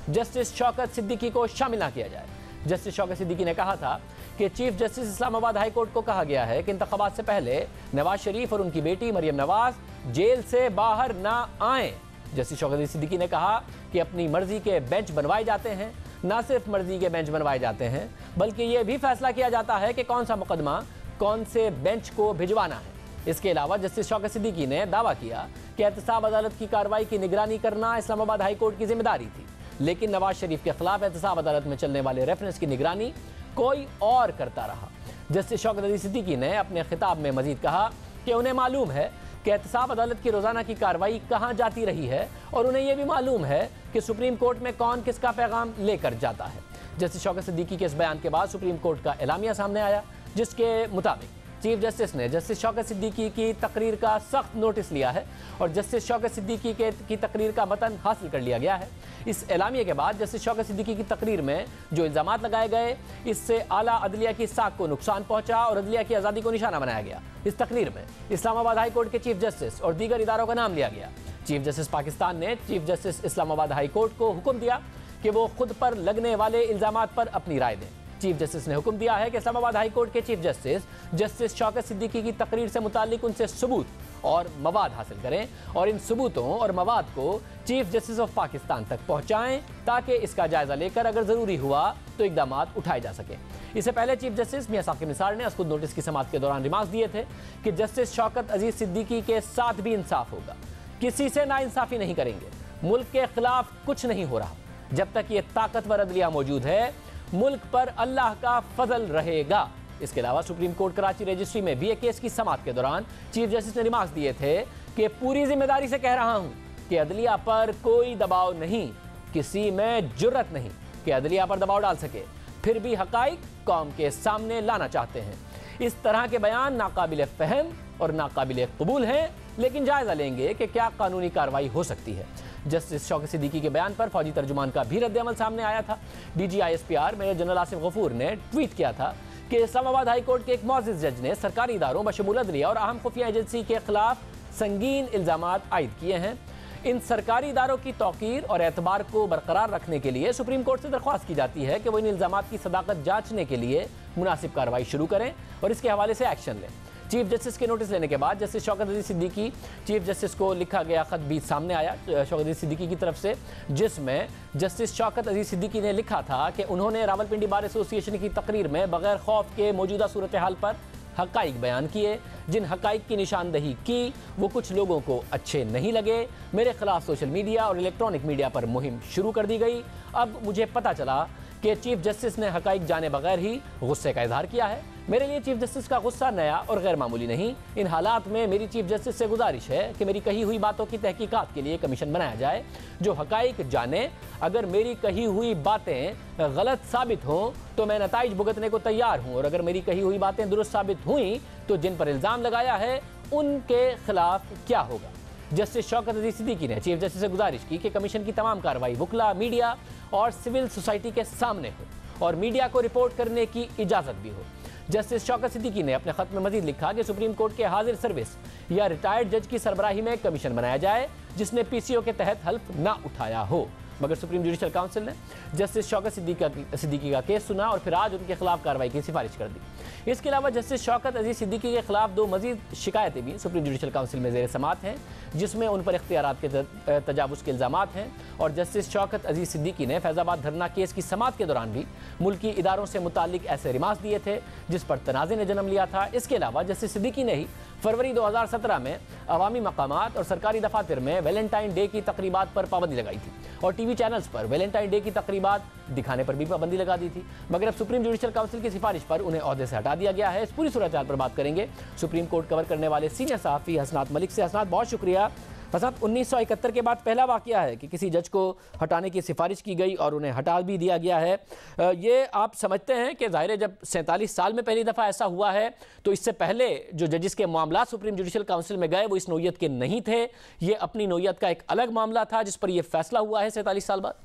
जस्टिस शौकत सिद्दीकी को शामिल न किया जाए। जस्टिस शौकत सिद्दीकी ने कहा था कि chief justice Islamabad high court को कहा गया है कि इंतखाबात से पहले नवाज शरीफ और उनकी बेटी मरियम नवाज जेल से बाहर ना आए। जस्टिस शौकत सिद्दीकी ने कहा कि अपनी मर्जी के बेंच बनवाए जाते हैं, ना सिर्फ मर्जी के बेंच बनवाए जाते हैं बल्कि यह भी फैसला किया जाता है कि कौन सा मुकदमा कौन से बेंच को भिजवाना है। इसके अलावा जस्टिस शौकत सिद्दीकी ने दावा किया कि एहतसाब अदालत की कार्रवाई की निगरानी करना इस्लामाबाद हाई कोर्ट की जिम्मेदारी थी, लेकिन नवाज शरीफ के खिलाफ एहतसाब अदालत में चलने वाले रेफरेंस की निगरानी कोई और करता रहा। जस्टिस शौकत सिद्दीकी ने अपने खिताब में मजीद कहा कि उन्हें मालूम है कि एहतसाब अदालत की रोजाना की कार्रवाई कहाँ जाती रही है और उन्हें यह भी मालूम है कि सुप्रीम कोर्ट में कौन किसका पैगाम लेकर जाता है। जस्टिस शौकत सिद्दीकी के इस बयान के बाद सुप्रीम कोर्ट का एलामिया सामने आया, जिसके मुताबिक चीफ जस्टिस ने जस्टिस शौकत सिद्दीकी की तकरीर का सख्त नोटिस लिया है और जस्टिस शौकत सिद्दीकी की तकरीर का मतन हासिल कर लिया गया है। इस एलामिया के बाद जस्टिस शौकत सिद्दीकी की तकरीर में जो इल्जामात लगाए गए, इससे आला अदलिया की साख को नुकसान पहुंचा और अदलिया की आज़ादी को निशाना बनाया गया। इस तकरीर में इस्लामाबाद हाई कोर्ट के चीफ जस्टिस और दीगर इदारों का नाम लिया गया। चीफ जस्टिस पाकिस्तान ने chief justice Islamabad high court को हुक्म दिया कि वो खुद पर लगने वाले इल्जामात पर अपनी राय दें। चीफ जस्टिस ने हुक्म दिया है कि इस्लामाबाद हाई कोर्ट के chief justice justice Shaukat Siddiqui की तकरीर से मुताल्लिक उनसे सबूत और मवाद हासिल करें और इन सबूतों और मवाद को चीफ जस्टिस ऑफ पाकिस्तान तक पहुंचाएं ताकि इसका जायजा लेकर अगर ज़रूरी हुआ तो इकदामात उठाए जा सकें। इससे पहले चीफ जस्टिस मियां साकिब निसार ने खुद नोटिस की समाअत के दौरान रिमार्क्स दिए थे कि जस्टिस शौकत अजीज सिद्दीकी के साथ भी इंसाफ होगा, किसी से नाइंसाफी नहीं करेंगे, मुल्क के खिलाफ कुछ नहीं हो रहा। जब तक ये ताकतवर अदलिया मौजूद है, मुल्क पर अल्लाह का फजल रहेगा। इसके अलावा सुप्रीम कोर्ट कराची रजिस्ट्री में भी एक केस की समाअत के दौरान चीफ जस्टिस ने रिमार्क्स दिए थे कि पूरी जिम्मेदारी से कह रहा हूं कि अदलिया पर कोई दबाव नहीं, किसी में जुर्रत नहीं कि अदलिया पर दबाव डाल सके, फिर भी हकाइक कौम के सामने लाना चाहते हैं। इस तरह के बयान नाकाबिल फहम और नाकाबिल कबूल हैं, लेकिन जायजा लेंगे कि क्या कानूनी कार्रवाई हो सकती है। जस्टिस शौकत सिद्दीकी के बयान पर फौजी तर्जुमान का भी रद्द अमल सामने आया था। DGISPR major general Asif Ghafoor ने ट्वीट किया था कि इस्लामाबाद हाई कोर्ट के एक मुअज़्ज़िज़ जज ने सरकारी इदारों बशमूल अदलिया और अहम खुफिया एजेंसी के खिलाफ संगीन इल्जामात आयद किए हैं। इन सरकारी इदारों की तौकीर और एतबार को बरकरार रखने के लिए सुप्रीम कोर्ट से दरख्वास्त की जाती है कि वो इन इल्जामात की सदाकत जांचने के लिए मुनासिब कार्रवाई शुरू करें और इसके हवाले से एक्शन लें। चीफ जस्टिस के नोटिस लेने के बाद जस्टिस शौकत अजीज सिद्दीकी चीफ जस्टिस को लिखा गया खत भी सामने आया शौकत अजीज सिद्दीकी की तरफ से, जिसमें जस्टिस शौकत अजीज सिद्दीकी ने लिखा था कि उन्होंने रावलपिंडी बार एसोसिएशन की तकरीर में बगैर खौफ के मौजूदा सूरत हाल पर हकाइक बयान किए। जिन हकाइक की निशानदही की वो कुछ लोगों को अच्छे नहीं लगे। मेरे खिलाफ सोशल मीडिया और इलेक्ट्रॉनिक मीडिया पर मुहिम शुरू कर दी गई। अब मुझे पता चला कि चीफ जस्टिस ने हकाइक जाने बगैर ही गुस्से का इजहार किया है। मेरे लिए चीफ जस्टिस का गुस्सा नया और गैर मामूली नहीं। इन हालात में मेरी चीफ जस्टिस से गुजारिश है कि मेरी कही हुई बातों की तहकीकात के लिए कमीशन बनाया जाए जो हकाइक जाने। अगर मेरी कही हुई बातें गलत साबित हों तो मैं नताइज भुगतने को तैयार हूँ, और अगर मेरी कही हुई बातें दुरुस्त साबित हुई तो जिन पर इल्ज़ाम लगाया है उनके खिलाफ क्या होगा। जस्टिस शौकत अजीज सिद्दीकी ने चीफ जस्टिस से गुजारिश की कि कमीशन की तमाम कार्रवाई वकला, मीडिया और सिविल सोसाइटी के सामने हो और मीडिया को रिपोर्ट करने की इजाज़त भी हो। जस्टिस शौकत सिद्दीकी ने अपने खत में मजीद लिखा कि सुप्रीम कोर्ट के हाजिर सर्विस या रिटायर्ड जज की सरबराही में कमीशन बनाया जाए जिसने PCO के तहत हल्फ ना उठाया हो। मगर सुप्रीम जुडिशल काउंसिल ने जस्टिस शौकत सिद्दीकी का केस सुना और फिर आज उनके खिलाफ कार्रवाई की सिफारिश कर दी। इसके अलावा जस्टिस शौकत अजीज सिद्दीकी के खिलाफ 2 मजीद शिकायतें भी सुप्रीम जुडिशल काउंसिल में ज़ेर समाअत हैं, जिसमें उन पर इख्तियारात के तजावुज़ के इल्ज़ामात हैं। और जस्टिस शौकत अजीज सिद्दीकी ने फैज़ाबाद धरना केस की समाअत के दौरान भी मुल्की इदारों से मुताल्लिक ऐसे रिमार्क्स दिए थे जिस पर तनाज़े ने जन्म लिया था। इसके अलावा जस्टिस सिद्दीकी ने ही फरवरी 2017 में अवामी मकामात और सरकारी दफातर में वैलेंटाइन डे की तकरीबात पर पाबंदी लगाई थी और टीवी चैनल्स पर वैलेंटाइन डे की तकरीबात दिखाने पर भी पाबंदी लगा दी थी, मगर अब सुप्रीम जुडिशल काउंसिल की सिफारिश पर उन्हें ओहदे से हटा दिया गया है। इस पूरी सूरत हाल पर बात करेंगे सुप्रीम कोर्ट कवर करने वाले सीनियर सहाफ़ी हसनात मलिक से। हसनात, बहुत शुक्रिया। हसनात, 1971 के बाद पहला वाक़या है कि किसी जज को हटाने की सिफारिश की गई और उन्हें हटा भी दिया गया है। ये आप समझते हैं कि ज़ाहिर है जब 47 साल में पहली दफ़ा ऐसा हुआ है तो इससे पहले जो जजिस के मामला सुप्रीम जुडिशल काउंसिल में गए वो इस नौयत के नहीं थे, ये अपनी नौयत का एक अलग मामला था जिस पर यह फैसला हुआ है 47 साल बाद?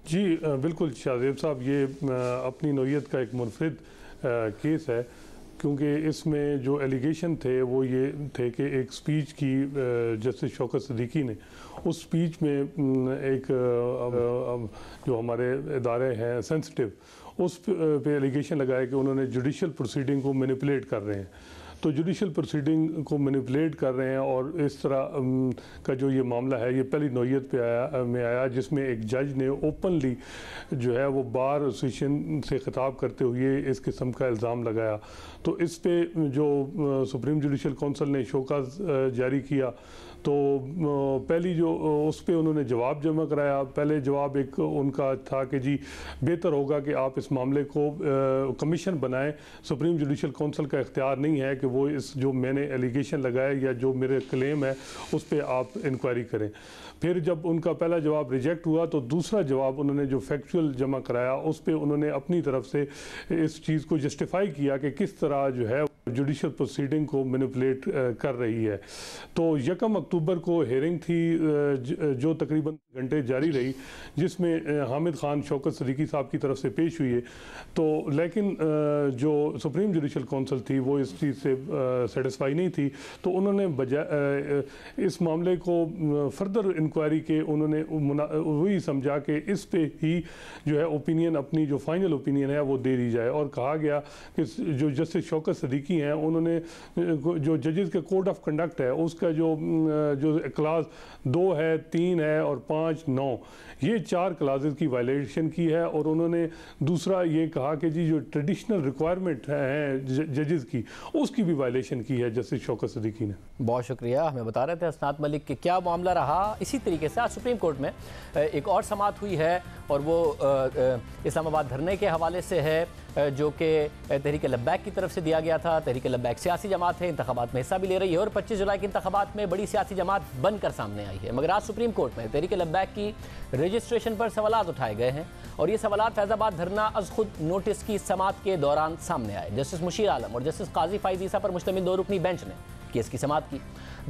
जी बिल्कुल शाहजेब साहब, ये अपनी नौयत का एक मुनफरिद केस है, क्योंकि इसमें जो एलिगेशन थे वो ये थे कि एक स्पीच की जस्टिस शौकत सिद्दीकी ने, उस स्पीच में एक जो हमारे इदारे हैं सेंसिटिव, उस पे एलिगेशन लगाया कि उन्होंने जुडिशल प्रोसीडिंग को मैनिपुलेट कर रहे हैं। तो जुडिशल प्रोसीडिंग को मैनिपुलेट कर रहे हैं और इस तरह का जो ये मामला है ये पहली नौयत पे आया जिसमें एक जज ने ओपनली जो है वो बार एसोसिएशन से खिताब करते हुए इस किस्म का इल्ज़ाम लगाया। तो इस पे जो सुप्रीम जुडिशल काउंसिल ने शोकाज जारी किया तो पहली जो उस पे उन्होंने जवाब जमा कराया। पहले जवाब एक उनका था कि जी बेहतर होगा कि आप इस मामले को कमीशन बनाएं, सुप्रीम जुडिशल काउंसिल का इख्तियार नहीं है कि वो इस जो मैंने एलिगेशन लगाया या जो मेरे क्लेम है उस पे आप इंक्वायरी करें। फिर जब उनका पहला जवाब रिजेक्ट हुआ तो दूसरा जवाब उन्होंने जो फैक्चुअल जमा कराया उस पे उन्होंने अपनी तरफ से इस चीज़ को जस्टिफाई किया कि किस तरह जो है जुडिशल प्रोसीडिंग को मैनिपुलेट कर रही है। तो 1 अक्टूबर को हेयरिंग थी जो तकरीबन घंटे जारी रही, जिसमें हामिद खान शौकत सिद्दीकी साहब की तरफ से पेश हुई है। तो लेकिन जो सुप्रीम जुडिशल काउंसिल थी वो इस चीज़ से सेटिस्फाई नहीं थी, तो उन्होंने बजाय इस मामले को फर्दर इंक्वायरी के उन्होंने वही समझा कि इस पे ही जो है ओपिनियन, अपनी जो फाइनल ओपिनियन है वो दे दी जाए। और कहा गया कि जो जस्टिस शौकत सिद्दीकी हैं उन्होंने जो जजेस का कोड ऑफ कंडक्ट है उसका जो क्लास 2 है, 3 है और 5, 9 ये 4 क्लासेस की वायलेशन की है। और उन्होंने दूसरा ये कहा कि जी जो ट्रेडिशनल रिक्वायरमेंट है जजेस की उसकी भी वायलेशन की है जस्टिस शौकत सिद्दीकी ने। बहुत शुक्रिया। हमें बता रहे थे हसनात मलिक कि क्या मामला रहा। इसी तरीके से आज सुप्रीम कोर्ट में एक और समाअत हुई है और वो इस्लामाबाद धरने के हवाले से है जो कि तहरीक लब्बैक की तरफ से दिया गया था। तहरीक लब्बैक सियासी जमात है, इंतखाबात में हिस्सा भी ले रही है और 25 जुलाई के इंतखाबात में बड़ी सियासी जमात बनकर सामने आई है। मगर आज सुप्रीम कोर्ट में तहरीक लब्बैक की रजिस्ट्रेशन पर सवालात उठाए गए हैं और ये सवालात फैज़ाबाद धरना अज खुद नोटिस की समाअत के दौरान सामने आए। जस्टिस मुशीर आलम और जस्टिस काजी फ़ाइज़ ईसा पर मुश्तमिल 2 रुकनी बेंच ने केस की समाअत की।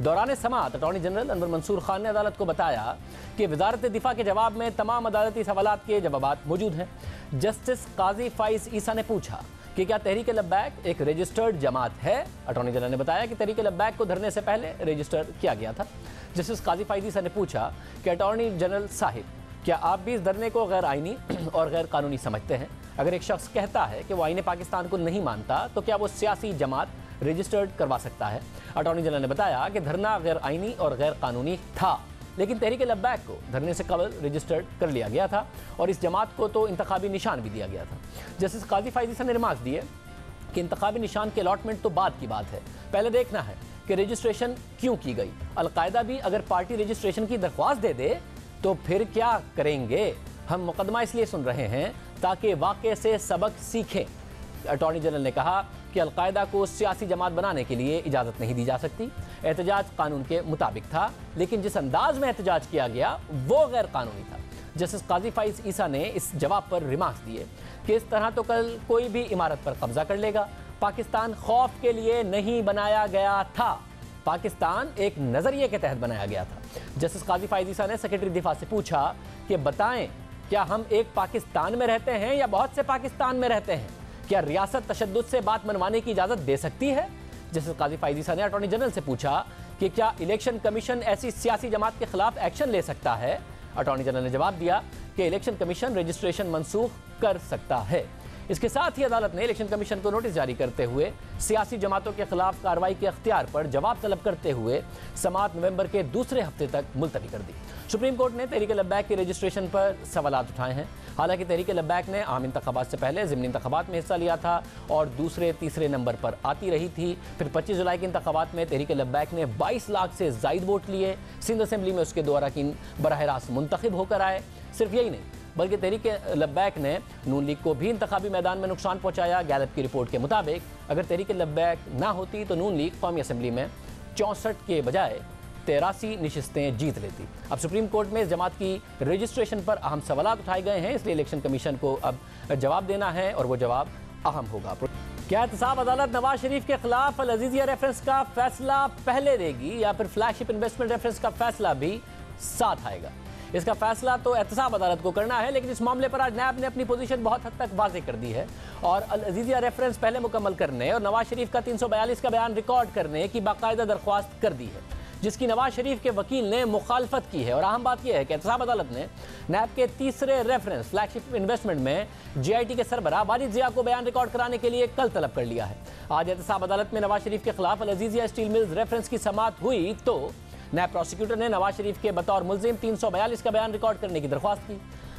दौरान समाअत अटॉर्नी जनरल अनवर मंसूर खान ने अदालत को बताया कि वजारत दिफा के जवाब में तमाम अदालती सवालात के जवाबात मौजूद हैं। जस्टिस काजी फ़ाइज़ ईसा ने पूछा कि क्या तहरीक लब्बैक एक रजिस्टर्ड जमात है। अटॉर्नी जनरल ने बताया कि तहरीक लब्बैक को धरने से पहले रजिस्टर किया गया था। जस्टिस काजी फ़ाइज़ ईसा ने पूछा कि अटॉर्नी जनरल साहिब, क्या आप भी इस धरने को गैर आइनी और गैर कानूनी समझते हैं? अगर एक शख्स कहता है कि वो आईने पाकिस्तान को नहीं मानता तो क्या वो सियासी जमात रजिस्टर्ड करवा सकता है? अटॉर्नी जनरल ने बताया कि धरना गैर आइनी और गैर कानूनी था, लेकिन तहरीक लब्बैक को धरने से कबल रजिस्टर्ड कर लिया गया था और इस जमात को तो इंतखाबी निशान भी दिया गया था। जस्टिस काजी फ़ाइज़ ईसा ने रिमार्क्स दिए कि इंतखाबी निशान के अलॉटमेंट तो बाद की बात है, पहले देखना है कि रजिस्ट्रेशन क्यों की गई। अलकायदा भी अगर पार्टी रजिस्ट्रेशन की दरख्वास्त दे दे तो फिर क्या करेंगे? हम मुकदमा इसलिए सुन रहे हैं ताकि वाक़े से सबक सीखें। अटॉर्नी जनरल ने कहा कि अलकायदा को सियासी जमात बनाने के लिए इजाज़त नहीं दी जा सकती। एहतजाज कानून के मुताबिक था, लेकिन जिस अंदाज में एहतजाज किया गया वो गैर कानूनी था। जस्टिस काजी फ़ाइज़ ईसा ने इस जवाब पर रिमार्क्स दिए कि इस तरह तो कल कोई भी इमारत पर कब्जा कर लेगा। पाकिस्तान खौफ के लिए नहीं बनाया गया था, पाकिस्तान एक नज़रिए के तहत बनाया गया था। जस्टिस काजी फ़ाइज़ ईसा ने सेक्रेटरी दिफा से पूछा कि बताएं, क्या हम एक पाकिस्तान में रहते हैं या बहुत से पाकिस्तान में रहते हैं? क्या रियासत तशद्दुद से बात मनवाने की इजाज़त दे सकती है? जस्टिस काजी फ़ाइज़ ईसा ने अटॉर्नी जनरल से पूछा कि क्या इलेक्शन कमीशन ऐसी सियासी जमात के खिलाफ एक्शन ले सकता है। अटॉर्नी जनरल ने जवाब दिया कि इलेक्शन कमीशन रजिस्ट्रेशन मनसूख कर सकता है। इसके साथ ही अदालत ने इलेक्शन कमीशन को नोटिस जारी करते हुए सियासी जमातों के खिलाफ कार्रवाई के अख्तियार पर जवाब तलब करते हुए समाअत नवंबर के दूसरे हफ्ते तक मुलतवी कर दी। सुप्रीम कोर्ट ने तहरीक लब्बैक की रजिस्ट्रेशन पर सवालात उठाए हैं। हालांकि तहरीक लब्बैक ने आम इंतखाबात से पहले ज़िमनी इंतखाबात में हिस्सा लिया था और दूसरे तीसरे नंबर पर आती रही थी। फिर 25 जुलाई के इंतखाबात में तहरीक लब्बैक ने 22 लाख से ज़ायद वोट लिए। सिंध असेंबली में उसके दो अरकान बराह रास्त मुंतखब होकर आए। सिर्फ यही नहीं बल्कि तहरीक लब्बैक ने नून लीग को भी इंतखाबी मैदान में नुकसान पहुंचाया। गैलप की रिपोर्ट के मुताबिक अगर तहरीक लब्बैक ना होती तो नून लीग कौमी असेंबली में 64 के बजाय 83 नशिस्तें जीत लेती। अब सुप्रीम कोर्ट में इस जमात की रजिस्ट्रेशन पर अहम सवालात उठाए गए हैं, इसलिए इलेक्शन कमीशन को अब जवाब देना है और वो जवाब अहम होगा। क्या एहतसाब अदालत नवाज शरीफ के खिलाफ अल अजीजिया रेफरेंस का फैसला पहले देगी या फिर फ्लैगशिप इन्वेस्टमेंट रेफरेंस का फैसला भी साथ आएगा? इसका फैसला तो एहतसाब अदालत को करना है, लेकिन इस मामले पर आज नैब ने अपनी पोजीशन बहुत हद तक वाज़ेह कर दी है और अल अजीजिया रेफरेंस पहले मुकम्मल करने और नवाज शरीफ का 342 का बयान रिकॉर्ड करने की बाकायदा दरख्वास्त कर दी है, जिसकी नवाज शरीफ के वकील ने मुखालफत की है। और अहम बात यह है कि एहतसाब अदालत ने नैब के तीसरे रेफरेंस फ्लैगशिप इन्वेस्टमेंट में GIT के सरबराह वाजिद ज़िया को बयान रिकॉर्ड कराने के लिए कल तलब कर लिया है। आज एहतसाब अदालत में नवाज शरीफ के खिलाफ अल अजीजिया स्टील मिल्स रेफरेंस की समाअत हुई तो नैब प्रोसिक्यूटर ने नवाज शरीफ के बतौर मुल्जिम 342 का बयान रिकॉर्ड करने की दरख्वास्त की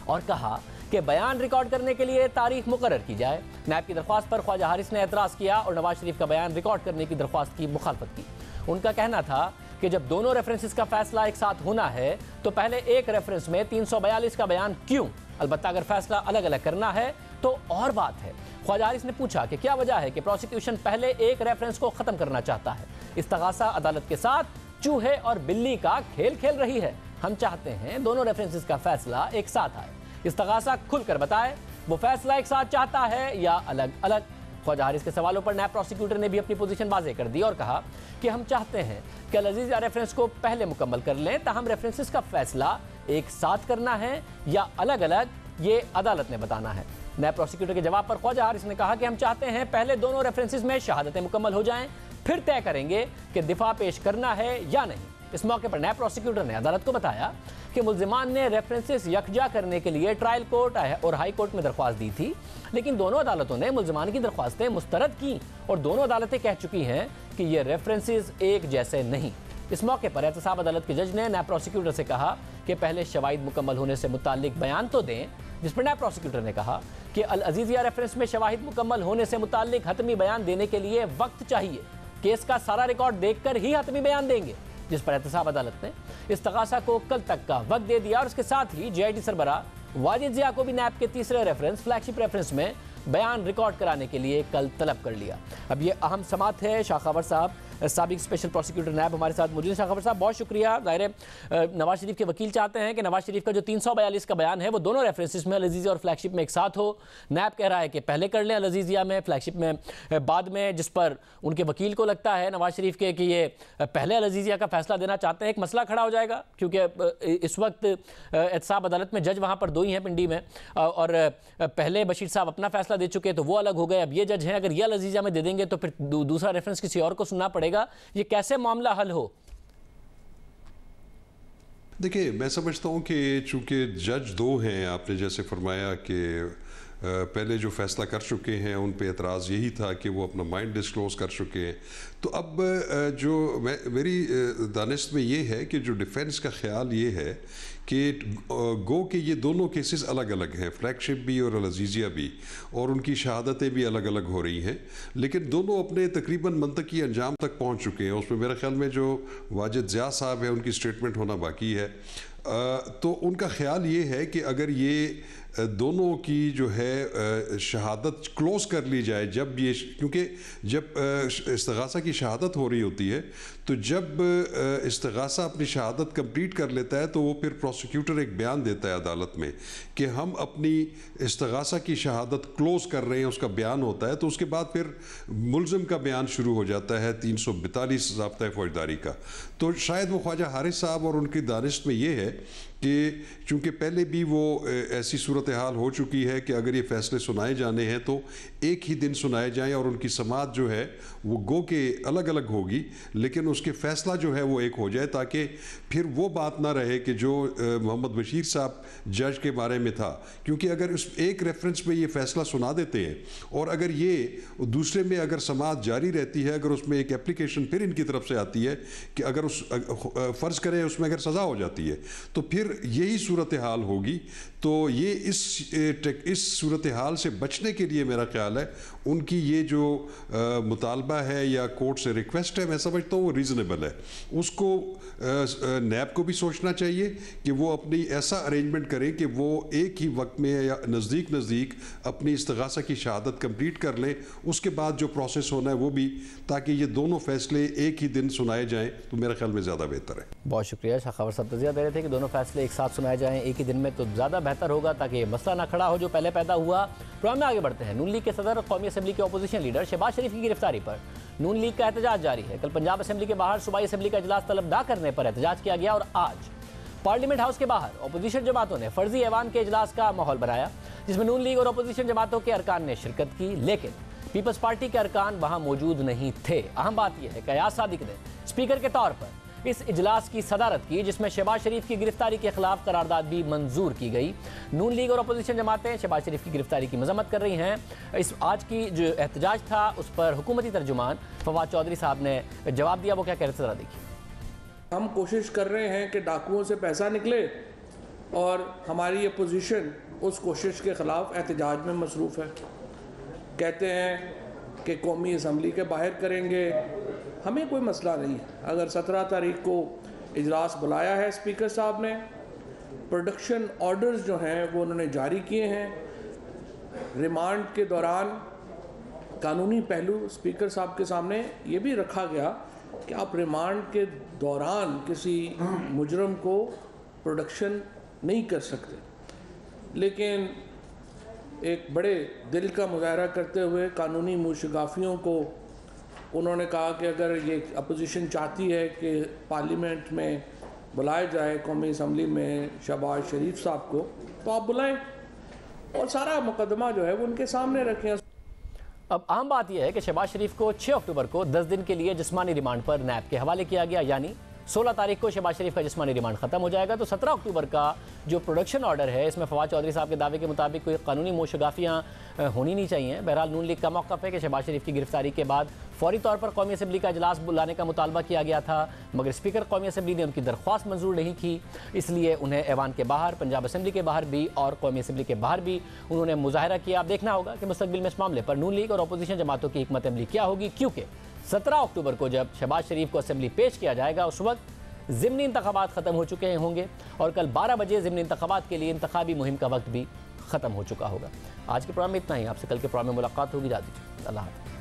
और कहा कि बयान रिकॉर्ड करने के लिए तारीख मुकर्रर की जाए। नैब की दरख्वास्त पर ख्वाजा हारिस ने एतराज़ किया और नवाज शरीफ का बयान रिकॉर्ड करने की दरख्वास्त की मुखालफत की। उनका कहना था कि जब दोनों रेफरेंसेस का फैसला एक साथ होना है तो पहले एक रेफरेंस में 342 का बयान क्यों? अलबत्ता अगर फैसला अलग अलग करना है तो और बात है। ख्वाजा हारिस ने पूछा कि क्या वजह है कि प्रोसिक्यूशन पहले एक रेफरेंस को ख़त्म करना चाहता है। इस्तगासा अदालत के साथ चूहे और बिल्ली का खेल खेल रही है। हम चाहते हैं दोनों रेफरेंसेस का फैसला एक साथ आए। इस्तगासा खुलकर बताए वो फैसला एक साथ चाहता है या अलग अलग। ख्वाजा हारिस के सवालों पर नैब प्रोसिक्यूटर ने भी अपनी पोजीशन वाज़ेह कर दी और कहा कि हम चाहते हैं कि अल अजीजिया रेफरेंस को पहले मुकम्मल कर लें, ताहम रेफरेंसेस का फैसला एक साथ करना है या अलग अलग, ये अदालत ने बताना है। नैब प्रोसिक्यूटर के जवाब पर ख्वाजा हारिस ने कहा कि हम चाहते हैं पहले दोनों रेफरेंसेस में शहादतें मुकम्मल हो जाएं, फिर तय करेंगे कि दिफा पेश करना है या नहीं। इस मौके पर नैब प्रोसिक्यूटर ने अदालत को बताया कि मुल्जिमान ने रेफरेंसेस यकजा करने के लिए ट्रायल कोर्ट और हाई कोर्ट में दरख्वास्त दी थी, लेकिन दोनों अदालतों ने मुल्जिमान की दरख्वास्तें मुस्तरद की और दोनों अदालतें कह चुकी हैं कि ये रेफरेंसेस एक जैसे नहीं। इस मौके पर एहतसाब अदालत के जज ने नैब प्रोसिक्यूटर से कहा कि पहले शवाहिद मुकम्मल होने से मुताल्लिक बयान तो दें, जिस पर नैब प्रोसिक्यूटर ने कहा कि अल अजीजिया रेफरेंस में शवाहिद मुकम्मल होने से मुताल्लिक हतमी बयान देने के लिए वक्त चाहिए, केस का सारा रिकॉर्ड देखकर ही हतमी बयान देंगे। जिस पर एहतसाब अदालत ने इस्तगासा को कल तक का वक्त दे दिया और इसके साथ ही GIT सरबराह वाजिद ज़िया को भी नैब के तीसरे रेफरेंस फ्लैगशिप रेफरेंस में बयान रिकॉर्ड कराने के लिए कल तलब कर लिया। अब ये अहम समात है। शाखावर साहब साबिक स्पेशल प्रोसिक्यूटर नैब हमारे साथ मौजूद हैं। शाखावर साहब बहुत शुक्रिया। ज़ाहिर है नवाज शरीफ के वकील चाहते हैं कि नवाज शरीफ का जो 342 का बयान है वो दोनों रेफरेंसेस में अल अजीजिया और फ्लैगशिप में एक साथ हो। नैब कह रहा है कि पहले कर लें अल अजीजिया में, फ्लैगशिप में बाद में, जिस पर उनके वकील को लगता है नवाज शरीफ के कि ये पहले अल अजीजिया का फैसला देना चाहते हैं। एक मसला खड़ा हो जाएगा क्योंकि इस वक्त एहतसाब अदालत में जज वहाँ पर दो ही हैं पिंडी में और पहले बशीर साहब अपना फैसला दे चुके तो वो अलग हो गए। अब ये जज हैं, अगर ये अल अजीजिया में दे देंगे तो फिर दूसरा रेफरेंस किसी और को सुनना पड़ेगा। ये कैसे मामला हल हो? देखिए, मैं समझता हूं कि चूंकि जज दो हैं, आपने जैसे फरमाया कि पहले जो फैसला कर चुके हैं उन पे एतराज़ यही था कि वो अपना माइंड डिस्क्लोज कर चुके हैं, तो अब जो मेरी दानिश में ये है कि जो डिफेंस का ख्याल ये है कि गो कि ये दोनों केसेस अलग अलग हैं, फ्लैगशिप भी और अल अजीजिया भी, और उनकी शहादतें भी अलग अलग हो रही हैं, लेकिन दोनों अपने तकरीबन मंतकी अंजाम तक पहुंच चुके हैं। उसमें मेरे ख्याल में जो वाजिद ज़िया साहब है उनकी स्टेटमेंट होना बाकी है। तो उनका ख्याल ये है कि अगर ये दोनों की जो है शहादत क्लोज कर ली जाए, जब ये, क्योंकि जब इस्तगासा की शहादत हो रही होती है तो जब इस्तगासा अपनी शहादत कंप्लीट कर लेता है तो वो फिर प्रोसिक्यूटर एक बयान देता है अदालत में कि हम अपनी इस्तगासा की शहादत क्लोज कर रहे हैं, उसका बयान होता है। तो उसके बाद फिर मुल्ज़िम का बयान शुरू हो जाता है 342 ज़ाब्ता फौजदारी का। तो शायद वो ख्वाजा हारिस साहब और उनकी दानिश में ये है कि चूँकि पहले भी वो ऐसी सूरत हाल हो चुकी है कि अगर ये फ़ैसले सुनाए जाने हैं तो एक ही दिन सुनाए जाएं और उनकी समाअत जो है वो गो के अलग अलग होगी, लेकिन उसके फ़ैसला जो है वो एक हो जाए, ताकि फिर वो बात ना रहे कि जो मोहम्मद बशीर साहब जज के बारे में था। क्योंकि अगर उस एक रेफरेंस में ये फ़ैसला सुना देते हैं और अगर ये दूसरे में अगर समाअत जारी रहती है, अगर उसमें एक एप्लीकेशन फिर इनकी तरफ से आती है कि अगर उस फ़र्ज़ करें उसमें अगर सज़ा हो जाती है तो फिर यही सूरत हाल होगी। तो ये इस सूरत हाल से बचने के लिए मेरा ख्याल है उनकी ये जो मुतालबा है या कोर्ट से रिक्वेस्ट है, मैं समझता हूँ वो रीज़नेबल है। उसको नैब को भी सोचना चाहिए कि वो अपनी ऐसा अरेंजमेंट करें कि वो एक ही वक्त में या नज़दीक अपनी इस्तिग़ासा की शहादत कंप्लीट कर लें, उसके बाद जो प्रोसेस होना है वो भी, ताकि ये दोनों फैसले एक ही दिन सुनाए जाएँ तो मेरे ख्याल में ज़्यादा बेहतर है। बहुत शुक्रिया। शाखवर साहब तज़किया दे रहे थे कि दोनों फैसले एक साथ सुनाए जाएँ एक ही दिन में तो ज़्यादा बेहतर होगा, ताकि ये मसला ना खड़ा हो जो पहले पैदा हुआ। प्रोग्राम में आगे बढ़ते हैं। नून लीग के सदर और कौमी असम्बली के अपोजिशन लीडर शहबाज शरीफ की गिरफ्तारी पर नून लीग का एहतजाज जारी है। कल पंजाब असम्बली के बाहर सूबाई असम्बली का इजलास तलब न करने पर एहतजाज किया गया और आज पार्लियामेंट हाउस के बाहर अपोजिशन जमातों ने फर्जी ऐवान के इजलास का माहौल बनाया, जिसमें नून लीग और अपोजिशन जमातों के अरकान ने शिरकत की, लेकिन पीपल्स पार्टी के अरकान वहां मौजूद नहीं थे। अहम बात यह है कि अयाज सादिक ने स्पीकर के तौर पर इस इजलास की सदारत की, जिसमें शहबाज शरीफ की गिरफ्तारी के खिलाफ करारदाद भी मंजूर की गई। नून लीग और अपोजिशन जमातें शहबाज शरीफ की गिरफ्तारी की मजम्मत कर रही हैं। इस आज की जो एहतजाज था उस पर हुकूमती तर्जुमान फवाद चौधरी साहब ने जवाब दिया। वो क्या कह रहे थे ज़रा देखिए। हम कोशिश कर रहे हैं कि डाकुओं से पैसा निकले और हमारी अपोजिशन उस कोशिश के ख़िलाफ़ एहतजाज में मसरूफ़ है। कहते हैं कि कौमी असम्बली के बाहर करेंगे, हमें कोई मसला नहीं है। अगर 17 तारीख को इजलास बुलाया है स्पीकर साहब ने, प्रोडक्शन ऑर्डर्स जो हैं वो उन्होंने जारी किए हैं। रिमांड के दौरान कानूनी पहलू स्पीकर साहब के सामने ये भी रखा गया कि आप रिमांड के दौरान किसी मुजरम को प्रोडक्शन नहीं कर सकते, लेकिन एक बड़े दिल का मुजाहरा करते हुए कानूनी मुशगाफियों को उन्होंने कहा कि अगर ये अपोजिशन चाहती है कि पार्लियामेंट में बुलाया जाए कौमी असम्बली में शहबाज शरीफ साहब को, तो आप बुलाएं और सारा मुकदमा जो है वो उनके सामने रखें। अब अहम बात यह है कि शहबाज शरीफ को 6 अक्टूबर को 10 दिन के लिए जिस्मानी रिमांड पर नैब के हवाले किया गया, यानी 16 तारीख को शहबाज शरीफ का जिस्मानी रिमांड खत्म हो जाएगा। तो 17 अक्टूबर का जो प्रोडक्शन ऑर्डर है, इसमें फवाद चौधरी साहब के दावे के मुताबिक कोई कानूनी मोशगाफियाँ होनी नहीं चाहिए। बहरहाल नून लीग का मौक़िफ़ है कि शहबाज शरीफ की गिरफ्तारी के बाद फौरी तौर पर कौमी असम्बली का इजलास बुलाने का मुतालबा किया गया था, मगर स्पीकर कौमी असम्बली ने उनकी दरख्वास्त मंजूर नहीं की, इसलिए उन्हें ऐवान के बाहर, पंजाब असम्बली के बाहर भी और कौमी असम्बली के बाहर भी उन्होंने मुजाहरा किया। अब देखना होगा कि मुस्तक़बिल में इस मामले पर नून लीग और अपोजिशन जमातों की हिकमत अमली क्या होगी, क्योंकि 17 अक्टूबर को जब शहबाज शरीफ को असम्बली पेश किया जाएगा उस वक्त ज़िमनी इंतखाबात ख़त्म हो चुके होंगे और कल 12 बजे ज़िमनी इंतखाबात के लिए इंतखाबी मुहिम का वक्त भी ख़त्म हो चुका होगा। आज के प्रोग्राम में इतना ही। आपसे कल के प्रोग्राम में मुलाकात होगी। जा दीजिए। अल्लाह हाफ़िज़।